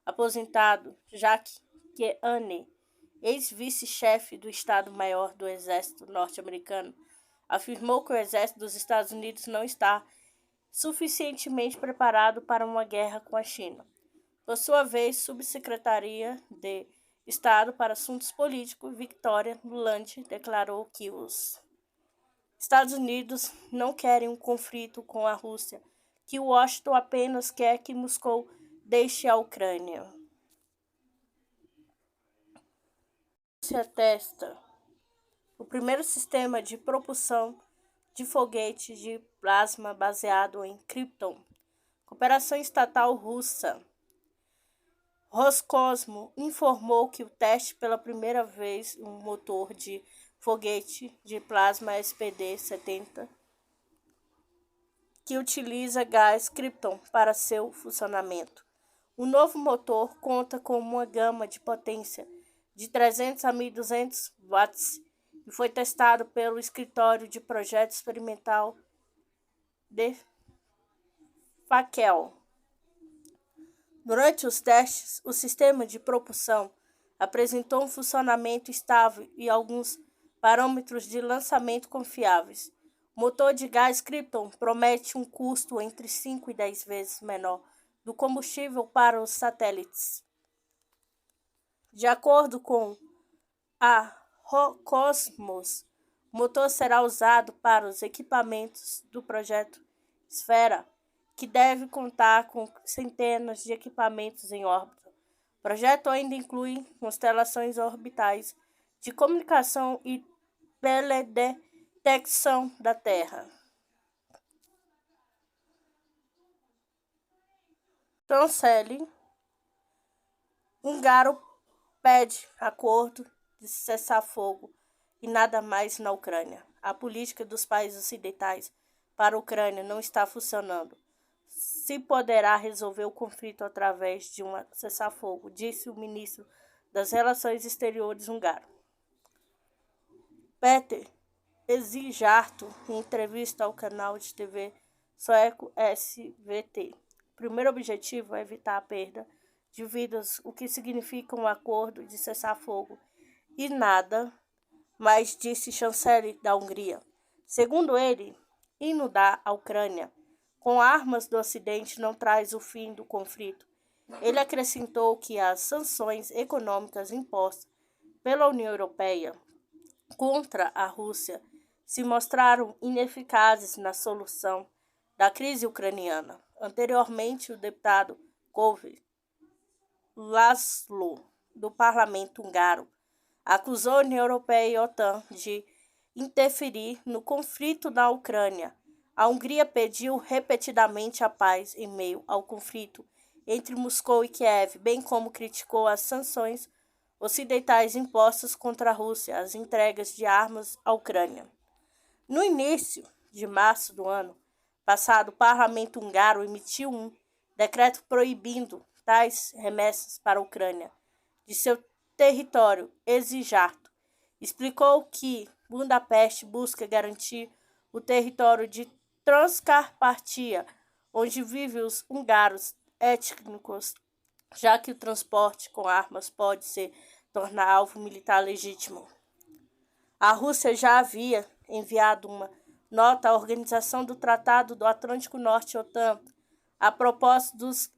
aposentado Jacques Kennedy, ex-vice-chefe do Estado-Maior do Exército norte-americano, afirmou que o Exército dos Estados Unidos não está suficientemente preparado para uma guerra com a China. Por sua vez, subsecretaria de Estado para Assuntos Políticos, Victoria Nuland, declarou que os Estados Unidos não querem um conflito com a Rússia, que Washington apenas quer que Moscou deixe a Ucrânia. A Rússia testa o primeiro sistema de propulsão de foguete de plasma baseado em Krypton. Cooperação estatal russa. Roscosmo informou que o teste pela primeira vez um motor de foguete de plasma SPD-70 que utiliza gás Krypton para seu funcionamento. O novo motor conta com uma gama de potência de 300 a 1.200 watts e foi testado pelo Escritório de Projeto Experimental de Fackel. Durante os testes, o sistema de propulsão apresentou um funcionamento estável e alguns parâmetros de lançamento confiáveis. O motor de gás Krypton promete um custo entre 5 e 10 vezes menor do combustível para os satélites. De acordo com a Roscosmos, o motor será usado para os equipamentos do projeto Esfera, que deve contar com centenas de equipamentos em órbita. O projeto ainda inclui constelações orbitais de comunicação e teledetecção da Terra. Chancelier húngaro pede acordo de cessar-fogo e nada mais na Ucrânia. A política dos países ocidentais para a Ucrânia não está funcionando. Se poderá resolver o conflito através de um cessar-fogo, disse o ministro das Relações Exteriores húngaro. Péter Szijjártó, em entrevista ao canal de TV sueco SVT. O primeiro objetivo é evitar a perda de vidas, o que significa um acordo de cessar-fogo e nada mais, disse chanceler da Hungria. Segundo ele, inundar a Ucrânia com armas do Ocidente não traz o fim do conflito. Ele acrescentou que as sanções econômicas impostas pela União Europeia contra a Rússia se mostraram ineficazes na solução da crise ucraniana. Anteriormente, o deputado Kövesi László, do parlamento húngaro, acusou a União Europeia e a OTAN de interferir no conflito na Ucrânia. A Hungria pediu repetidamente a paz em meio ao conflito entre Moscou e Kiev, bem como criticou as sanções ocidentais impostas contra a Rússia, as entregas de armas à Ucrânia. No início de março do ano passado, o parlamento húngaro emitiu um decreto proibindo tais remessas para a Ucrânia de seu território. Szijjártó explicou que Budapeste busca garantir o território de Transcarpatia, onde vivem os húngaros étnicos, já que o transporte com armas pode se tornar alvo militar legítimo. A Rússia já havia enviado uma nota à Organização do Tratado do Atlântico Norte, OTAN, a propósito dos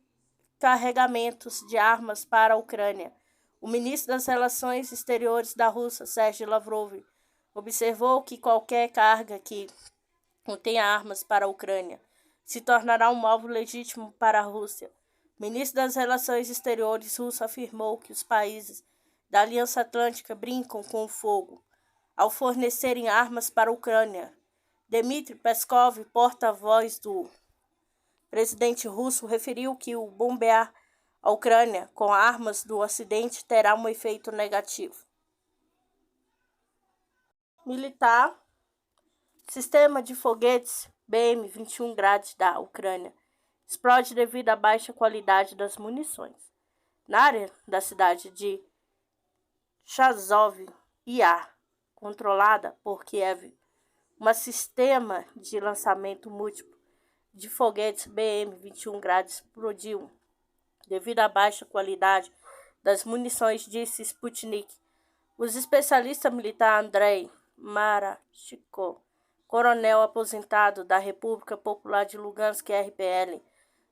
carregamentos de armas para a Ucrânia. O ministro das Relações Exteriores da Rússia, Sergei Lavrov, observou que qualquer carga que contém armas para a Ucrânia se tornará um alvo legítimo para a Rússia. O ministro das Relações Exteriores russo afirmou que os países da Aliança Atlântica brincam com o fogo ao fornecerem armas para a Ucrânia. Dmitry Peskov, porta-voz do presidente russo, referiu que o bombear a Ucrânia com armas do Ocidente terá um efeito negativo. Militar. Sistema de foguetes BM-21 Grad da Ucrânia explode devido à baixa qualidade das munições. Na área da cidade de Chazov Yar, controlada por Kiev, um sistema de lançamento múltiplo de foguetes BM-21 Grad explodiu devido à baixa qualidade das munições, disse Sputnik. Os especialistas militares Andrei Marashko, coronel aposentado da República Popular de Lugansk, RPL,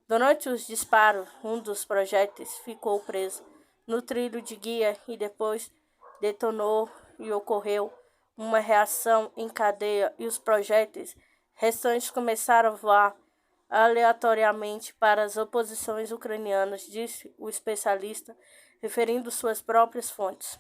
durante os disparos, um dos projéteis ficou preso no trilho de guia e depois detonou e ocorreu uma reação em cadeia e os projéteis restantes começaram a voar aleatoriamente para as posições ucranianas, disse o especialista, referindo suas próprias fontes.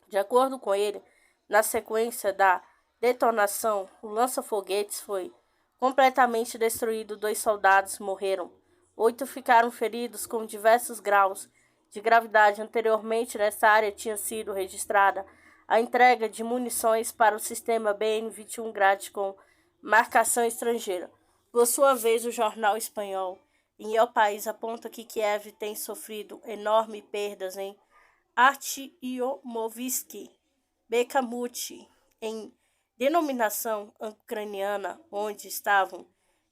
De acordo com ele, na sequência da detonação, o lança-foguetes foi completamente destruído, 2 soldados morreram, 8 ficaram feridos com diversos graus de gravidade. Anteriormente, nessa área tinha sido registrada a entrega de munições para o sistema BM-21 Grad com marcação estrangeira. Por sua vez, o jornal espanhol em El País aponta que Kiev tem sofrido enormes perdas em Artyomovsk, Bakhmut, em denominação ucraniana, onde estavam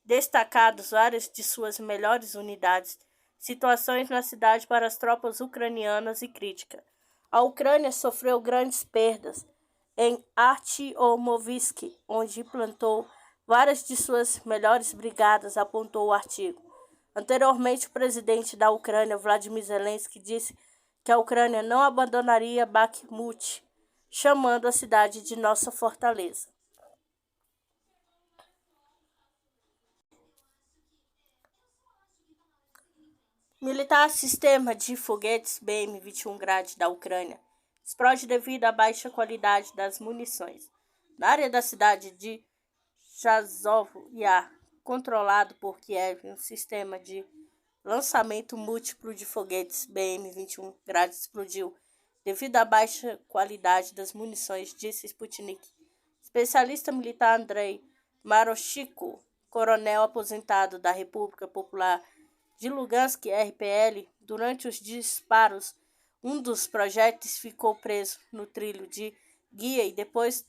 destacados várias de suas melhores unidades, situações na cidade para as tropas ucranianas e crítica. A Ucrânia sofreu grandes perdas em Artyomovsk, onde plantou várias de suas melhores brigadas, apontou o artigo. Anteriormente, o presidente da Ucrânia, Vladimir Zelensky, disse que a Ucrânia não abandonaria Bakhmut, chamando a cidade de nossa fortaleza. Militar sistema de foguetes BM-21 Grad da Ucrânia explode devido à baixa qualidade das munições. Na área da cidade de Chazov-Yar, controlado por Kiev, um sistema de lançamento múltiplo de foguetes BM-21 Grad explodiu devido à baixa qualidade das munições, disse Sputnik. Especialista militar Andrei Maroshiko, coronel aposentado da República Popular de Lugansk, RPL, durante os disparos, um dos projéteis ficou preso no trilho de guia e depois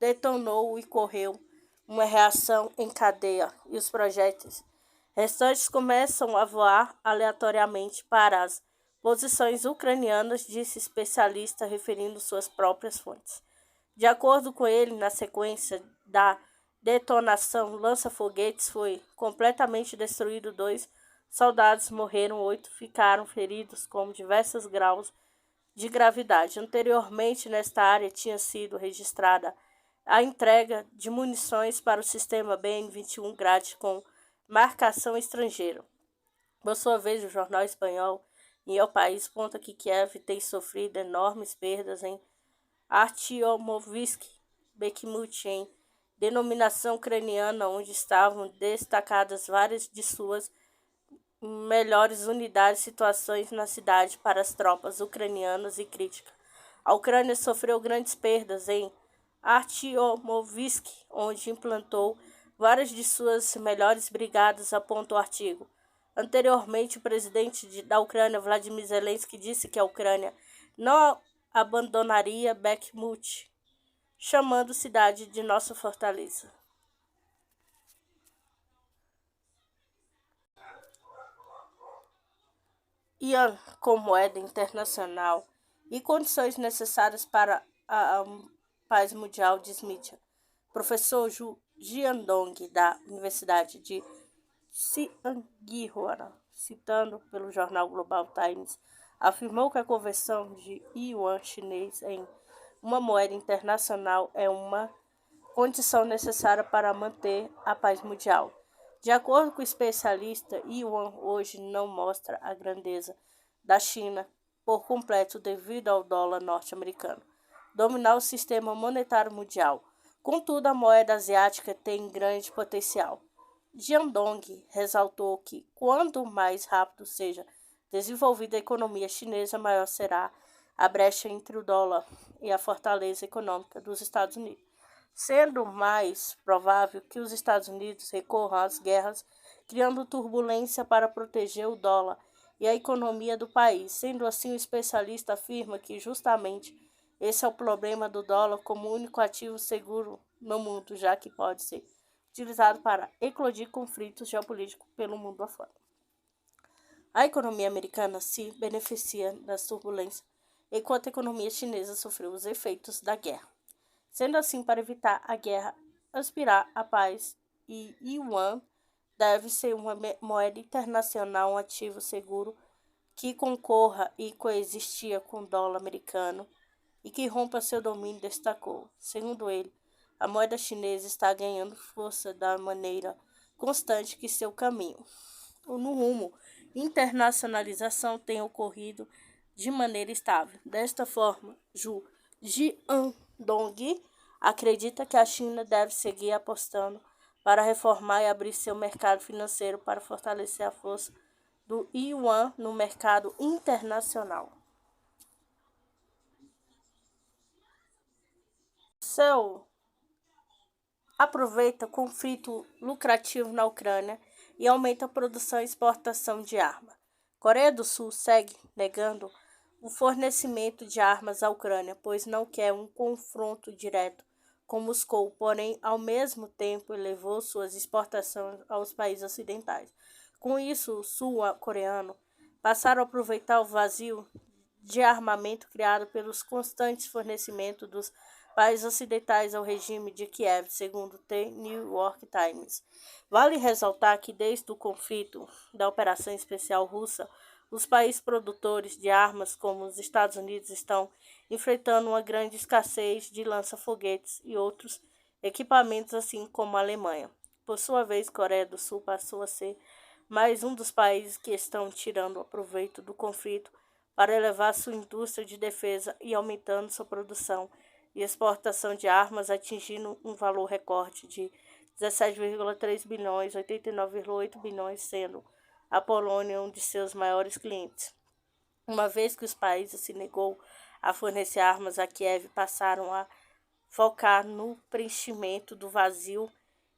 detonou e correu uma reação em cadeia, e os projéteis restantes começam a voar aleatoriamente para as posições ucranianas, disse especialista, referindo suas próprias fontes. De acordo com ele, na sequência da detonação, lança-foguetes foi completamente destruído. 2 soldados morreram, 8 ficaram feridos com diversos graus de gravidade. Anteriormente, nesta área tinha sido registrada a entrega de munições para o sistema BN-21 Grad com marcação estrangeira. Por sua vez, o jornal espanhol em El País conta que Kiev tem sofrido enormes perdas em Artyomovsk, Bakhmut, em denominação ucraniana, onde estavam destacadas várias de suas melhores unidades, situações na cidade para as tropas ucranianas e crítica. A Ucrânia sofreu grandes perdas em Artyomovsk, onde implantou várias de suas melhores brigadas, aponta o artigo. Anteriormente, o presidente da Ucrânia, Vladimir Zelensky, disse que a Ucrânia não abandonaria Bakhmut, chamando a cidade de nossa fortaleza. Yuan com moeda internacional e condições necessárias para a paz mundial, diz Mitchell. Professor Jiandong, da Universidade de Tsianghua, citando pelo jornal Global Times, afirmou que a conversão de yuan chinês em uma moeda internacional é uma condição necessária para manter a paz mundial. De acordo com o especialista, yuan hoje não mostra a grandeza da China por completo devido ao dólar norte-americano dominar o sistema monetário mundial. Contudo, a moeda asiática tem grande potencial. Jiandong ressaltou que, quanto mais rápido seja desenvolvida a economia chinesa, maior será a brecha entre o dólar e a fortaleza econômica dos Estados Unidos, sendo mais provável que os Estados Unidos recorram às guerras, criando turbulência para proteger o dólar e a economia do país. Sendo assim, o especialista afirma que justamente esse é o problema do dólar como único ativo seguro no mundo, já que pode ser utilizado para eclodir conflitos geopolíticos pelo mundo afora. A economia americana se beneficia das turbulências, enquanto a economia chinesa sofreu os efeitos da guerra. Sendo assim, para evitar a guerra, aspirar à paz e yuan deve ser uma moeda internacional, um ativo seguro que concorra e coexistia com o dólar americano e que rompa seu domínio, destacou. Segundo ele, a moeda chinesa está ganhando força da maneira constante que seu caminho no rumo internacionalização tem ocorrido de maneira estável. Desta forma, Zhu Jiandong acredita que a China deve seguir apostando para reformar e abrir seu mercado financeiro para fortalecer a força do yuan no mercado internacional. Seul aproveita conflito lucrativo na Ucrânia e aumenta a produção e exportação de armas. Coreia do Sul segue negando o fornecimento de armas à Ucrânia, pois não quer um confronto direto com Moscou, porém, ao mesmo tempo, elevou suas exportações aos países ocidentais. Com isso, os sul-coreanos passaram a aproveitar o vazio de armamento criado pelos constantes fornecimentos dos países ocidentais ao regime de Kiev, segundo o The New York Times. Vale ressaltar que desde o conflito da Operação Especial Russa, os países produtores de armas, como os Estados Unidos, estão enfrentando uma grande escassez de lança-foguetes e outros equipamentos, assim como a Alemanha. Por sua vez, Coreia do Sul passou a ser mais um dos países que estão tirando proveito do conflito para elevar sua indústria de defesa e aumentando sua produção e exportação de armas, atingindo um valor recorde de 17,3 bilhões, 89,8 bilhões, sendo a Polônia um de seus maiores clientes. Uma vez que os países se negou a fornecer armas a Kiev, passaram a focar no preenchimento do vazio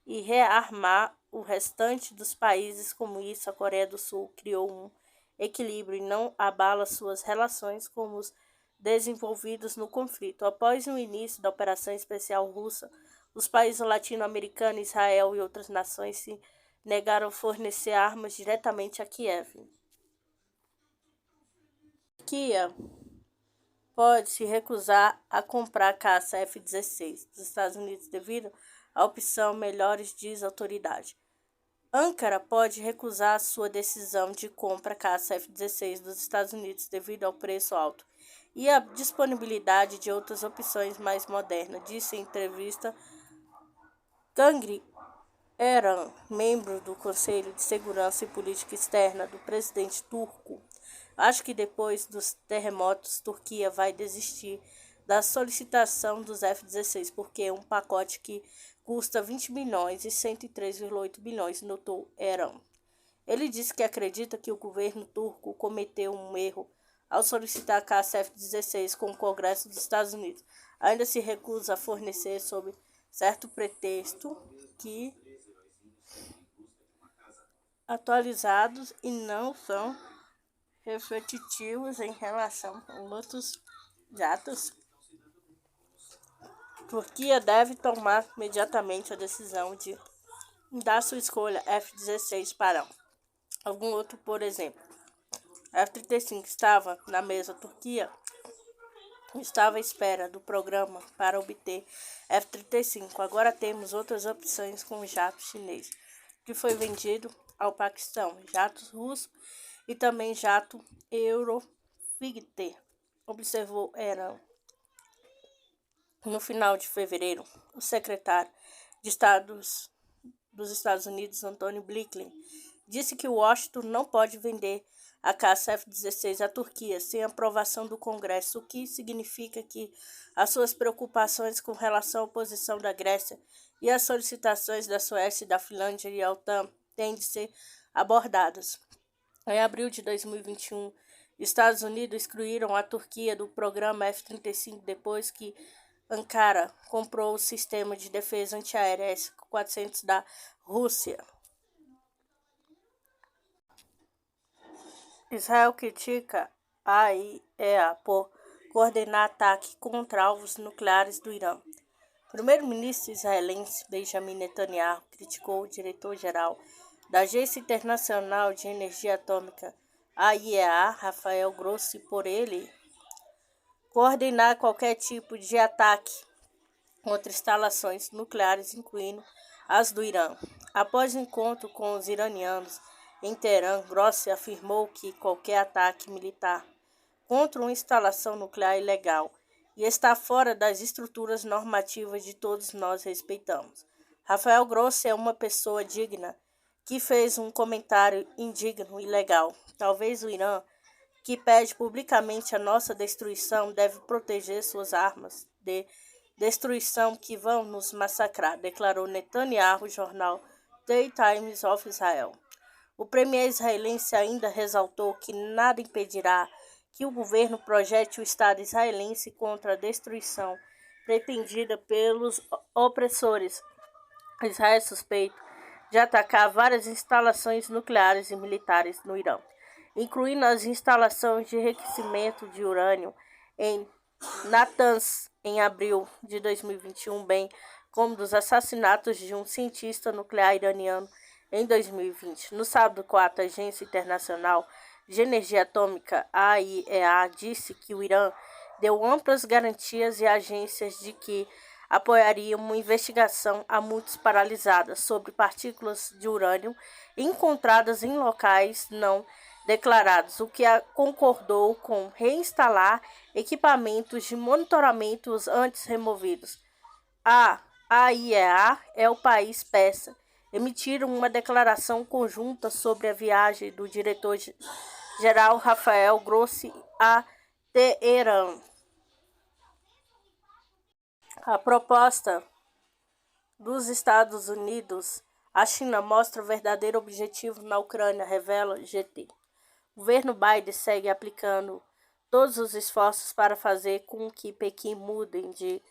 e rearmar o restante dos países. Como isso, a Coreia do Sul criou um equilíbrio e não abala suas relações com os desenvolvidos no conflito. Após o início da operação especial russa, os países latino-americanos, Israel e outras nações se negaram a fornecer armas diretamente a Kiev. Turquia pode se recusar a comprar caça F-16 dos Estados Unidos devido à opção melhores, diz a autoridade. Ankara pode recusar sua decisão de compra caça F-16 dos Estados Unidos devido ao preço alto e à disponibilidade de outras opções mais modernas, disse em entrevista Gangri Eren, membro do Conselho de Segurança e Política Externa do presidente turco. Acho que depois dos terremotos, Turquia vai desistir da solicitação dos F-16, porque é um pacote que custa 20 bilhões e 103,8 bilhões, notou Eren. Ele disse que acredita que o governo turco cometeu um erro ao solicitar a caça F-16 com o Congresso dos Estados Unidos. Ainda se recusa a fornecer sob certo pretexto que atualizados e não são repetitivos em relação a outros jatos. Turquia deve tomar imediatamente a decisão de dar sua escolha F-16 para algum outro, por exemplo. F-35 estava na mesa. Turquia estava à espera do programa para obter F-35. Agora temos outras opções com jato chinês, que foi vendido ao Paquistão, jatos russos e também jato Eurofighter, observou Eren. No final de fevereiro, o secretário de Estado dos Estados Unidos, Antony Blinken, disse que Washington não pode vender a caça F-16 à Turquia sem aprovação do Congresso, o que significa que as suas preocupações com relação à posição da Grécia e as solicitações da Suécia, da Finlândia e da OTAN têm de ser abordadas. Em abril de 2021, Estados Unidos excluíram a Turquia do programa F-35 depois que Ankara comprou o sistema de defesa antiaérea S-400 da Rússia. Israel critica a IEA por coordenar ataque contra alvos nucleares do Irã. O primeiro-ministro israelense Benjamin Netanyahu criticou o diretor-geral da Agência Internacional de Energia Atômica, a IEA, Rafael Grossi, por ele coordenar qualquer tipo de ataque contra instalações nucleares, incluindo as do Irã. Após o encontro com os iranianos em Teherã, Grossi afirmou que qualquer ataque militar contra uma instalação nuclear é ilegal e está fora das estruturas normativas de todos nós respeitamos. Rafael Grossi é uma pessoa digna que fez um comentário indigno e ilegal. Talvez o Irã, que pede publicamente a nossa destruição, deve proteger suas armas de destruição que vão nos massacrar, declarou Netanyahu, jornal The Times of Israel. O premier israelense ainda ressaltou que nada impedirá que o governo projete o Estado israelense contra a destruição pretendida pelos opressores. Israel é suspeito de atacar várias instalações nucleares e militares no Irã, incluindo as instalações de enriquecimento de urânio em Natanz, em abril de 2021, bem como dos assassinatos de um cientista nuclear iraniano em 2020. No sábado 4, a Agência Internacional de Energia Atômica, AIEA, disse que o Irã deu amplas garantias e agências de que apoiaria uma investigação há muitos paralisada sobre partículas de urânio encontradas em locais não declarados, o que concordou com reinstalar equipamentos de monitoramento antes removidos. A AIEA é o país peça emitiram uma declaração conjunta sobre a viagem do diretor-geral Rafael Grossi a Teherã. A proposta dos Estados Unidos à China mostra o verdadeiro objetivo na Ucrânia, revela GT. O governo Biden segue aplicando todos os esforços para fazer com que Pequim mude de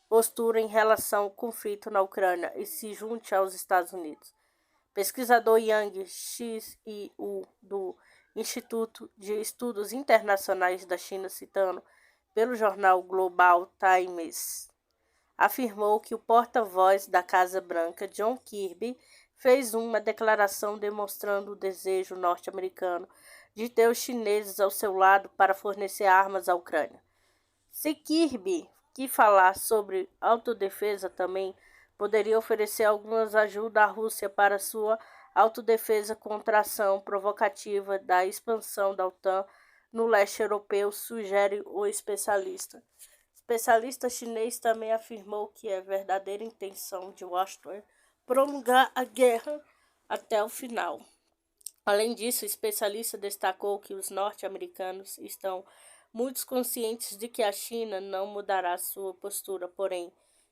postura em relação ao conflito na Ucrânia e se junte aos Estados Unidos. Pesquisador Yang Xiu do Instituto de Estudos Internacionais da China, citando pelo jornal Global Times, afirmou que o porta-voz da Casa Branca, John Kirby, fez uma declaração demonstrando o desejo norte-americano de ter os chineses ao seu lado para fornecer armas à Ucrânia. Se Kirby que falar sobre autodefesa também poderia oferecer algumas ajudas à Rússia para sua autodefesa contra a ação provocativa da expansão da OTAN no leste europeu, sugere o especialista. O especialista chinês também afirmou que é verdadeira intenção de Washington prolongar a guerra até o final. Além disso, o especialista destacou que os norte-americanos estão muito conscientes de que a China não mudará sua postura, porém,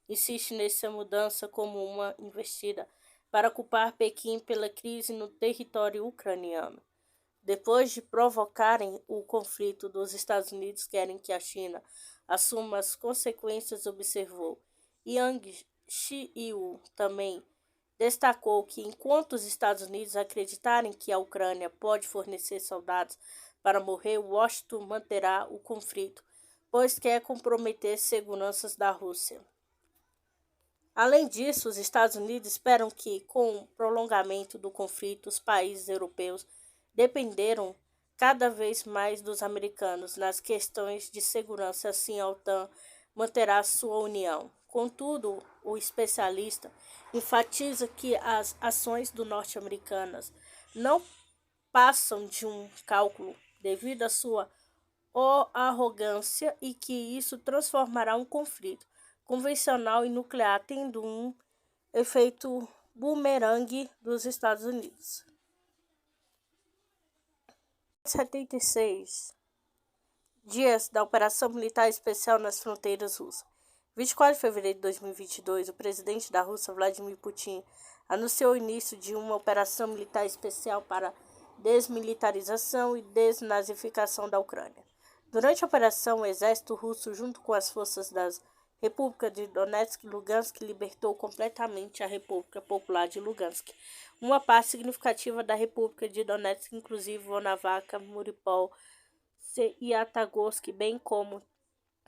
insiste nessa mudança como uma investida para culpar Pequim pela crise no território ucraniano. Depois de provocarem o conflito, os Estados Unidos querem que a China assuma as consequências, observou. Yang Xiu também destacou que enquanto os Estados Unidos acreditarem que a Ucrânia pode fornecer soldados para morrer, Washington manterá o conflito, pois quer comprometer seguranças da Rússia. Além disso, os Estados Unidos esperam que, com o prolongamento do conflito, os países europeus dependeram cada vez mais dos americanos nas questões de segurança, assim a OTAN manterá sua união. Contudo, o especialista enfatiza que as ações do norte-americanas não passam de um cálculo devido à sua arrogância e que isso transformará um conflito convencional e nuclear, tendo um efeito bumerangue dos Estados Unidos. 76 dias da Operação Militar Especial nas fronteiras russas. 24 de fevereiro de 2022, o presidente da Rússia, Vladimir Putin, anunciou o início de uma operação militar especial para desmilitarização e desnazificação da Ucrânia. Durante a operação, o exército russo, junto com as forças das Repúblicas de Donetsk e Lugansk, libertou completamente a República Popular de Lugansk, uma parte significativa da República de Donetsk, inclusive Volnovakha, Mariupol e Atagorsk, bem como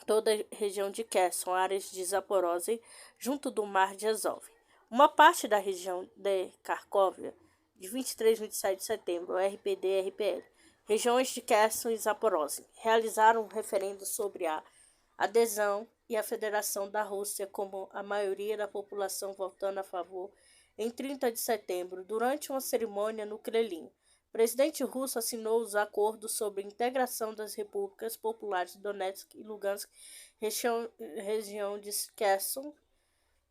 toda a região de Kherson, áreas de Zaporozhye, junto do Mar de Azov. Uma parte da região de Kharkovia, de 23 e 27 de setembro, RPD e RPL, regiões de Kherson e Zaporozhye, realizaram um referendo sobre a adesão e a federação da Rússia, como a maioria da população votando a favor, em 30 de setembro, durante uma cerimônia no Kremlin. O presidente russo assinou os acordos sobre a integração das repúblicas populares de Donetsk e Lugansk, região de Kherson,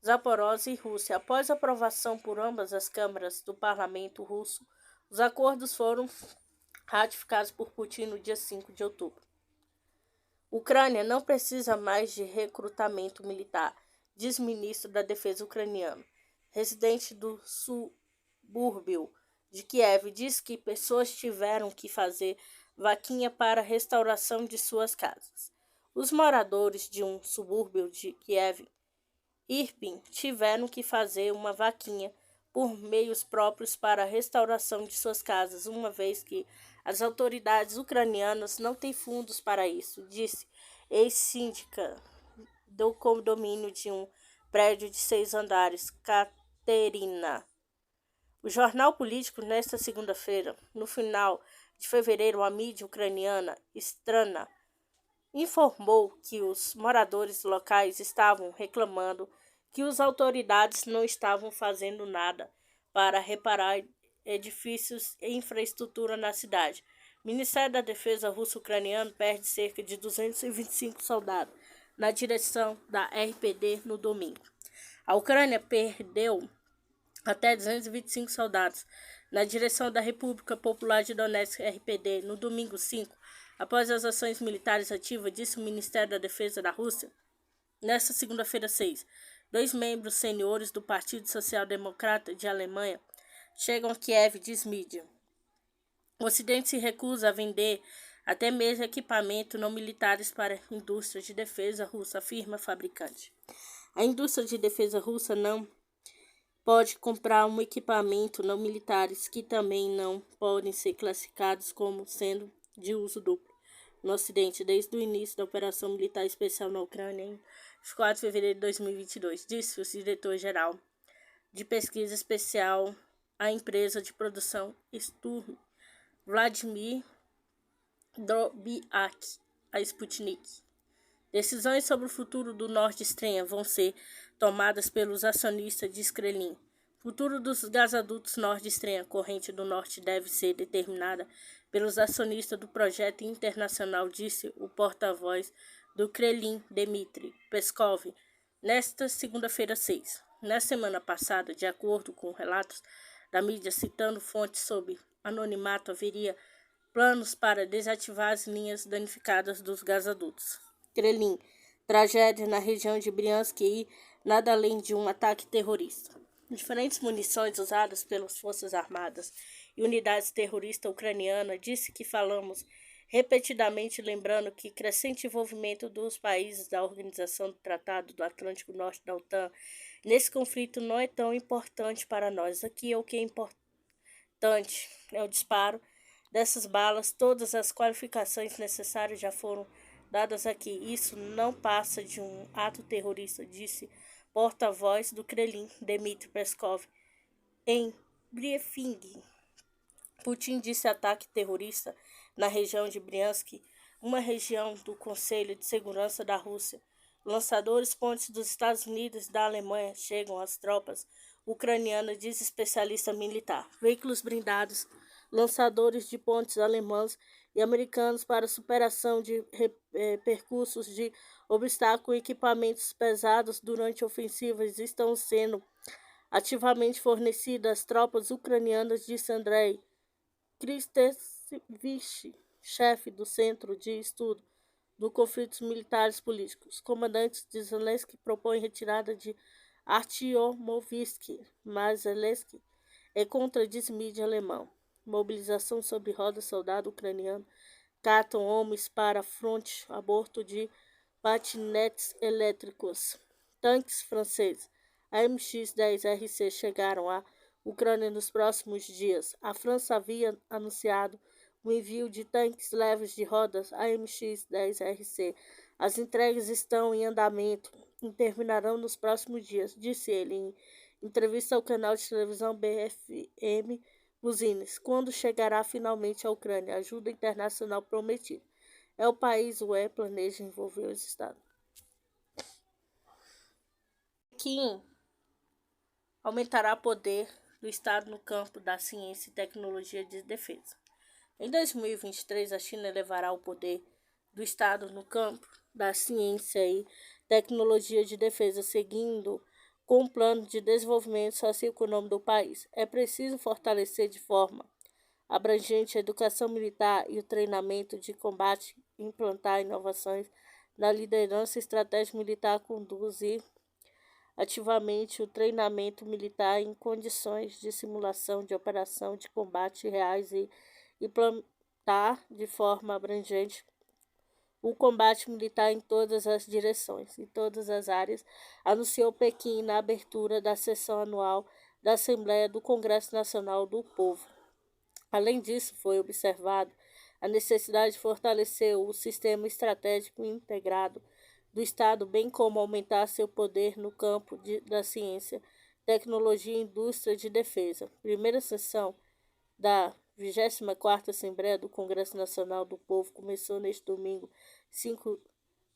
Zaporozhye e Rússia. Após a aprovação por ambas as câmaras do parlamento russo, os acordos foram ratificados por Putin no dia 5 de outubro. Ucrânia não precisa mais de recrutamento militar, diz ministro da Defesa ucraniano. Residente do subúrbio de Kiev diz que pessoas tiveram que fazer vaquinha para a restauração de suas casas. Os moradores de um subúrbio de Kiev, Irpin, tiveram que fazer uma vaquinha por meios próprios para a restauração de suas casas, uma vez que as autoridades ucranianas não têm fundos para isso, disse ex-síndica do condomínio de um prédio de 6 andares, Katerina. O jornal político, nesta segunda-feira, no final de fevereiro, a mídia ucraniana Strana informou que os moradores locais estavam reclamando que as autoridades não estavam fazendo nada para reparar edifícios e infraestrutura na cidade. O Ministério da Defesa russo-ucraniano perde cerca de 225 soldados na direção da RPD no domingo. A Ucrânia perdeu até 225 soldados na direção da República Popular de Donetsk, RPD, no domingo 5, após as ações militares ativas, disse o Ministério da Defesa da Rússia. Nesta segunda-feira 6, 2 membros seniores do Partido Social Democrata de Alemanha chegam a Kiev, diz mídia. O Ocidente se recusa a vender até mesmo equipamento não militares para a indústria de defesa russa, afirma a fabricante. A indústria de defesa russa não pode comprar um equipamento não militares que também não podem ser classificados como sendo de uso duplo no Ocidente desde o início da operação militar especial na Ucrânia em 4 de fevereiro de 2022, disse o diretor-geral de pesquisa especial à empresa de produção Sturm, Vladimir Drobiak, a Sputnik. Decisões sobre o futuro do Nord Stream vão ser tomadas pelos acionistas de Kremlin. O futuro dos gasodutos Nord Stream, a corrente do norte, deve ser determinada pelos acionistas do projeto internacional, disse o porta-voz do Kremlin, Dmitry Peskov, nesta segunda-feira 6. Na semana passada, de acordo com relatos da mídia citando fontes sob anonimato, haveria planos para desativar as linhas danificadas dos gasodutos. Kremlin, tragédia na região de Briansk e nada além de um ataque terrorista. Diferentes munições usadas pelas Forças Armadas e unidades terroristas ucranianas disse que falamos repetidamente lembrando que crescente envolvimento dos países da Organização do Tratado do Atlântico Norte da OTAN nesse conflito não é tão importante para nós. Aqui o que é importante é o disparo dessas balas. Todas as qualificações necessárias já foram dadas aqui. Isso não passa de um ato terrorista, disse porta-voz do Kremlin, Dmitry Peskov, em briefing. Putin disse ataque terrorista na região de Briansk, uma região do Conselho de Segurança da Rússia. Lançadores pontes dos Estados Unidos e da Alemanha chegam às tropas ucranianas, diz especialista militar. Veículos blindados, lançadores de pontes alemães e americanos para superação de percursos de obstáculos e equipamentos pesados durante ofensivas estão sendo ativamente fornecidos às tropas ucranianas, disse Andrei Kristevich, chefe do Centro de Estudo dos Conflitos Militares Políticos. Comandantes de Zelensky propõem retirada de Artyomovsk, mas Zelensky é contra, diz mídia alemão. Mobilização sobre roda, soldado ucraniano catam homens para a fronte, aborto de patinetes elétricos. Tanques franceses AMX-10RC chegaram à Ucrânia nos próximos dias. A França havia anunciado o envio de tanques leves de rodas AMX-10RC. As entregas estão em andamento e terminarão nos próximos dias, disse ele em entrevista ao canal de televisão BFM Business. Quando chegará finalmente à Ucrânia? Ajuda internacional prometida. É o país UE planeja envolver os Estados. Pequim aumentará o poder do Estado no campo da ciência e tecnologia de defesa. Em 2023, a China elevará o poder do Estado no campo da ciência e tecnologia de defesa, seguindo com o plano de desenvolvimento socioeconômico do país. É preciso fortalecer de forma abrangente a educação militar e o treinamento de combate, implantar inovações na liderança estratégica militar, conduzir ativamente o treinamento militar em condições de simulação de operação de combate reais e implantar de forma abrangente o combate militar em todas as direções e todas as áreas, anunciou Pequim na abertura da sessão anual da Assembleia do Congresso Nacional do Povo. Além disso, foi observado a necessidade de fortalecer o sistema estratégico integrado do Estado, bem como aumentar seu poder no campo da ciência, tecnologia e indústria de defesa. Primeira sessão da 24ª Assembleia do Congresso Nacional do Povo começou neste domingo 5,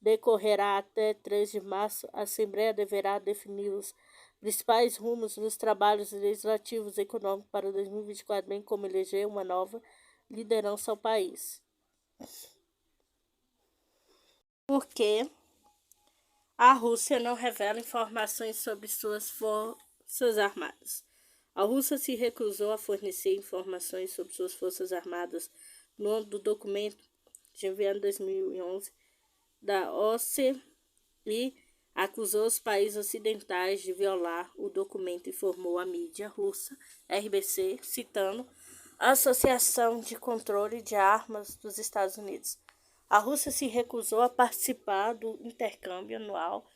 decorrerá até 3 de março. A Assembleia deverá definir os principais rumos dos trabalhos legislativos e econômicos para 2024, bem como eleger uma nova liderança ao país. Por que a Rússia não revela informações sobre suas forças armadas? A Rússia se recusou a fornecer informações sobre suas forças armadas no âmbito do documento de Viena 2011 da OCE e acusou os países ocidentais de violar o documento, informou a mídia russa RBC, citando a Associação de Controle de Armas dos Estados Unidos. A Rússia se recusou a participar do intercâmbio anual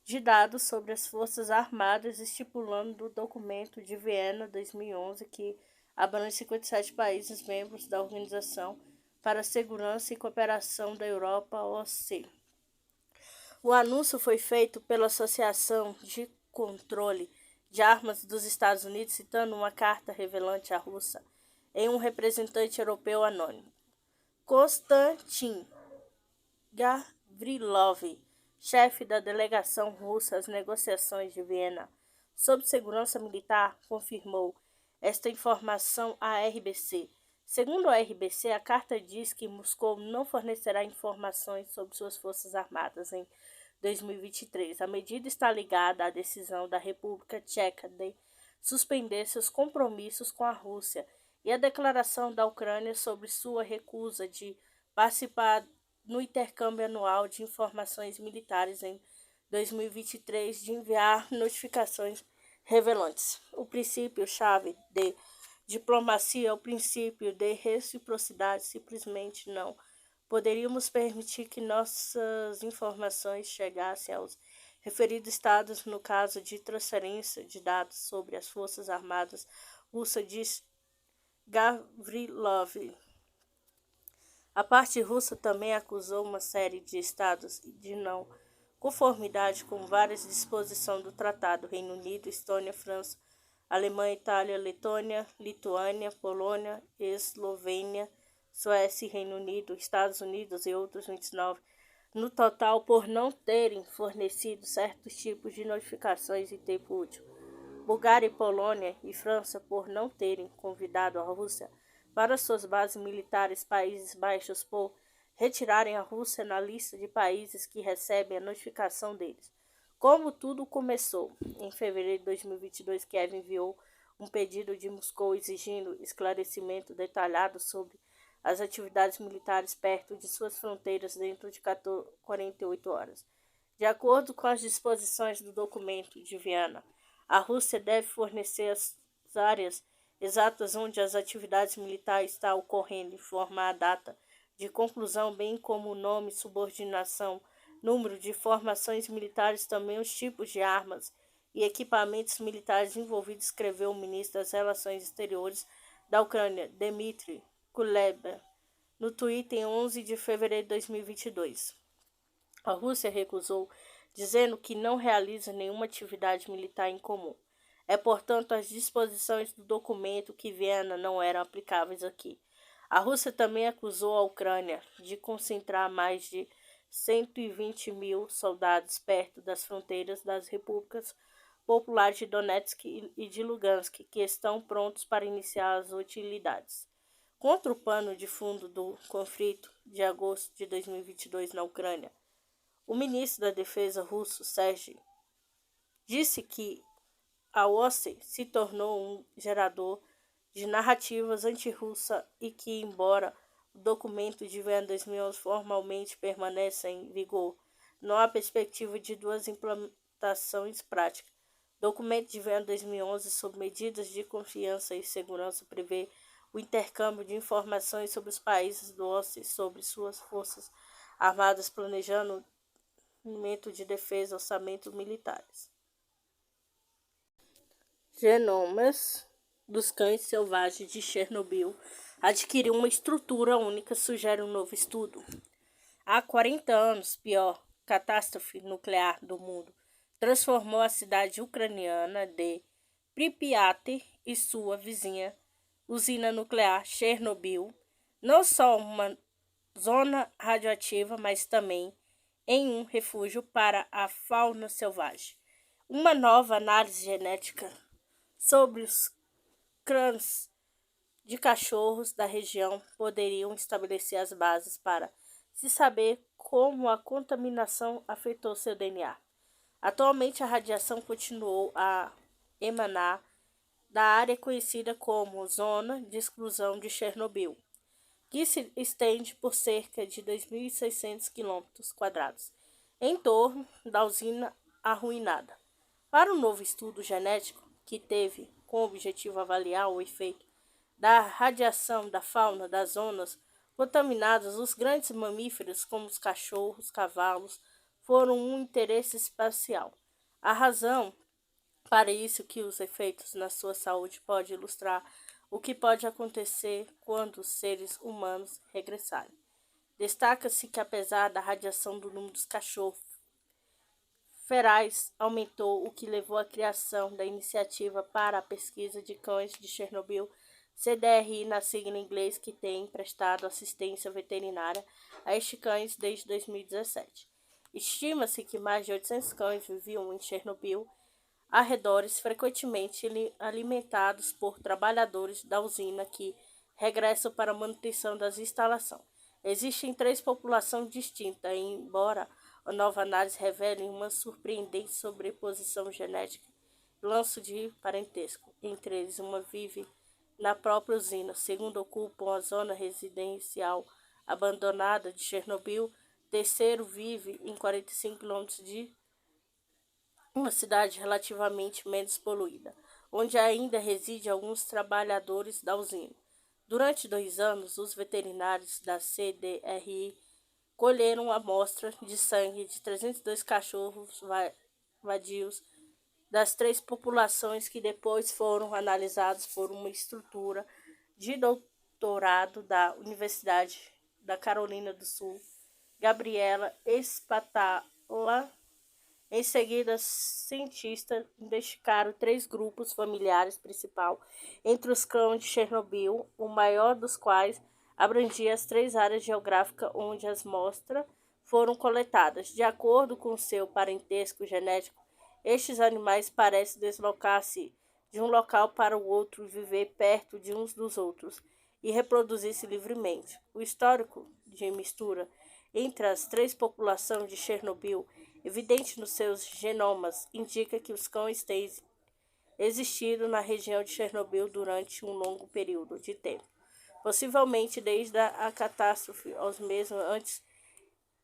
de dados sobre as Forças Armadas, estipulando o documento de Viena 2011, que abrange 57 países membros da Organização para a Segurança e Cooperação da Europa, OSCE. O anúncio foi feito pela Associação de Controle de Armas dos Estados Unidos, citando uma carta revelante à Rússia em um representante europeu anônimo. Konstantin Gavrilov, chefe da delegação russa às negociações de Viena sobre segurança militar, confirmou esta informação à RBC. Segundo a RBC, a carta diz que Moscou não fornecerá informações sobre suas forças armadas em 2023. A medida está ligada à decisão da República Tcheca de suspender seus compromissos com a Rússia e à declaração da Ucrânia sobre sua recusa de participar no intercâmbio anual de informações militares em 2023 de enviar notificações revelantes. O princípio-chave de diplomacia é o princípio de reciprocidade. Simplesmente não poderíamos permitir que nossas informações chegassem aos referidos estados no caso de transferência de dados sobre as Forças Armadas russas, disse Gavrilov. A parte russa também acusou uma série de estados de não conformidade com várias disposições do tratado: Reino Unido, Estônia, França, Alemanha, Itália, Letônia, Lituânia, Polônia, Eslovênia, Suécia, Reino Unido, Estados Unidos e outros 29, no total, por não terem fornecido certos tipos de notificações em tempo útil. Bulgária, Polônia e França, por não terem convidado a Rússia para suas bases militares. Países Baixos, por retirarem a Rússia na lista de países que recebem a notificação deles. Como tudo começou? Em fevereiro de 2022, Kiev enviou um pedido de Moscou exigindo esclarecimento detalhado sobre as atividades militares perto de suas fronteiras dentro de 48 horas. De acordo com as disposições do documento de Viena, a Rússia deve fornecer as áreas exatas onde as atividades militares estão ocorrendo, informar a data de conclusão, bem como o nome, subordinação, número de formações militares, também os tipos de armas e equipamentos militares envolvidos, escreveu o ministro das Relações Exteriores da Ucrânia, Dmitry Kuleba, no Twitter em 11 de fevereiro de 2022. A Rússia recusou, dizendo que não realiza nenhuma atividade militar em comum. É, portanto, as disposições do documento que Viena não eram aplicáveis aqui. A Rússia também acusou a Ucrânia de concentrar mais de 120 mil soldados perto das fronteiras das repúblicas populares de Donetsk e de Lugansk, que estão prontos para iniciar as hostilidades. Contra o pano de fundo do conflito de agosto de 2022 na Ucrânia, o ministro da Defesa russo, Sergei, disse que a OSCE se tornou um gerador de narrativas anti-russa e que, embora o documento de Viena 2011 formalmente permaneça em vigor, não há perspectiva de duas implementações práticas. O documento de Viena 2011 sobre medidas de confiança e segurança prevê o intercâmbio de informações sobre os países do OSCE sobre suas forças armadas, planejando movimento de defesa, orçamentos militares. Genomas dos cães selvagens de Chernobyl adquiriu uma estrutura única, sugere um novo estudo. Há 40 anos, pior catástrofe nuclear do mundo transformou a cidade ucraniana de Pripyat e sua vizinha usina nuclear Chernobyl, não só uma zona radioativa, mas também em um refúgio para a fauna selvagem. Uma nova análise genética sobre os cães de cachorros da região poderiam estabelecer as bases para se saber como a contaminação afetou seu DNA. Atualmente, a radiação continuou a emanar da área conhecida como Zona de Exclusão de Chernobyl, que se estende por cerca de 2.600 km², em torno da usina arruinada. Para um novo estudo genético, que teve como objetivo avaliar o efeito da radiação da fauna das zonas contaminadas, os grandes mamíferos, como os cachorros, cavalos, foram um interesse espacial. A razão para isso que os efeitos na sua saúde pode ilustrar o que pode acontecer quando os seres humanos regressarem. Destaca-se que, apesar da radiação, do número dos cachorros ferais aumentou, o que levou à criação da Iniciativa para a Pesquisa de Cães de Chernobyl, CDRI na sigla em inglês, que tem prestado assistência veterinária a estes cães desde 2017. Estima-se que mais de 800 cães viviam em Chernobyl, arredores, frequentemente alimentados por trabalhadores da usina que regressam para a manutenção das instalações. Existem 3 populações distintas, embora a nova análise revele uma surpreendente sobreposição genética e laço de parentesco. Entre eles, uma vive na própria usina, segundo ocupam a zona residencial abandonada de Chernobyl, terceiro vive em 45 km de uma cidade relativamente menos poluída, onde ainda residem alguns trabalhadores da usina. Durante 2 anos, os veterinários da CDRI colheram amostra de sangue de 302 cachorros vadios das 3 populações, que depois foram analisados por uma estrutura de doutorado da Universidade da Carolina do Sul, Gabriela Spatala. Em seguida, cientistas identificaram 3 grupos familiares principais entre os cães de Chernobyl, o maior dos quais abrangia as 3 áreas geográficas onde as amostras foram coletadas. De acordo com seu parentesco genético, estes animais parecem deslocar-se de um local para o outro, viver perto de uns dos outros e reproduzir-se livremente. O histórico de mistura entre as 3 populações de Chernobyl, evidente nos seus genomas, indica que os cães têm existido na região de Chernobyl durante um longo período de tempo, possivelmente desde a catástrofe aos meses antes,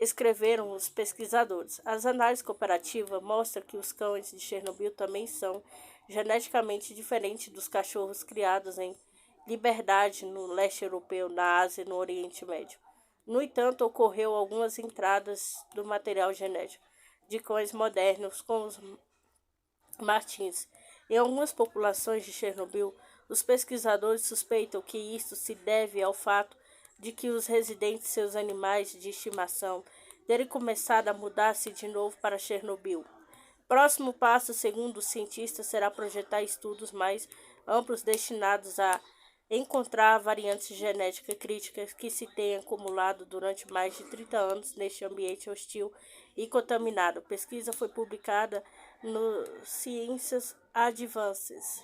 escreveram os pesquisadores. As análises comparativas mostram que os cães de Chernobyl também são geneticamente diferentes dos cachorros criados em liberdade no leste europeu, na Ásia e no Oriente Médio. No entanto, ocorreu algumas entradas do material genético de cães modernos, como os martins. Em algumas populações de Chernobyl, os pesquisadores suspeitam que isto se deve ao fato de que os residentes, seus animais de estimação, terem começado a mudar-se de novo para Chernobyl. Próximo passo, segundo os cientistas, será projetar estudos mais amplos destinados a encontrar variantes genéticas críticas que se tenham acumulado durante mais de 30 anos neste ambiente hostil e contaminado. A pesquisa foi publicada no Sciences Advances.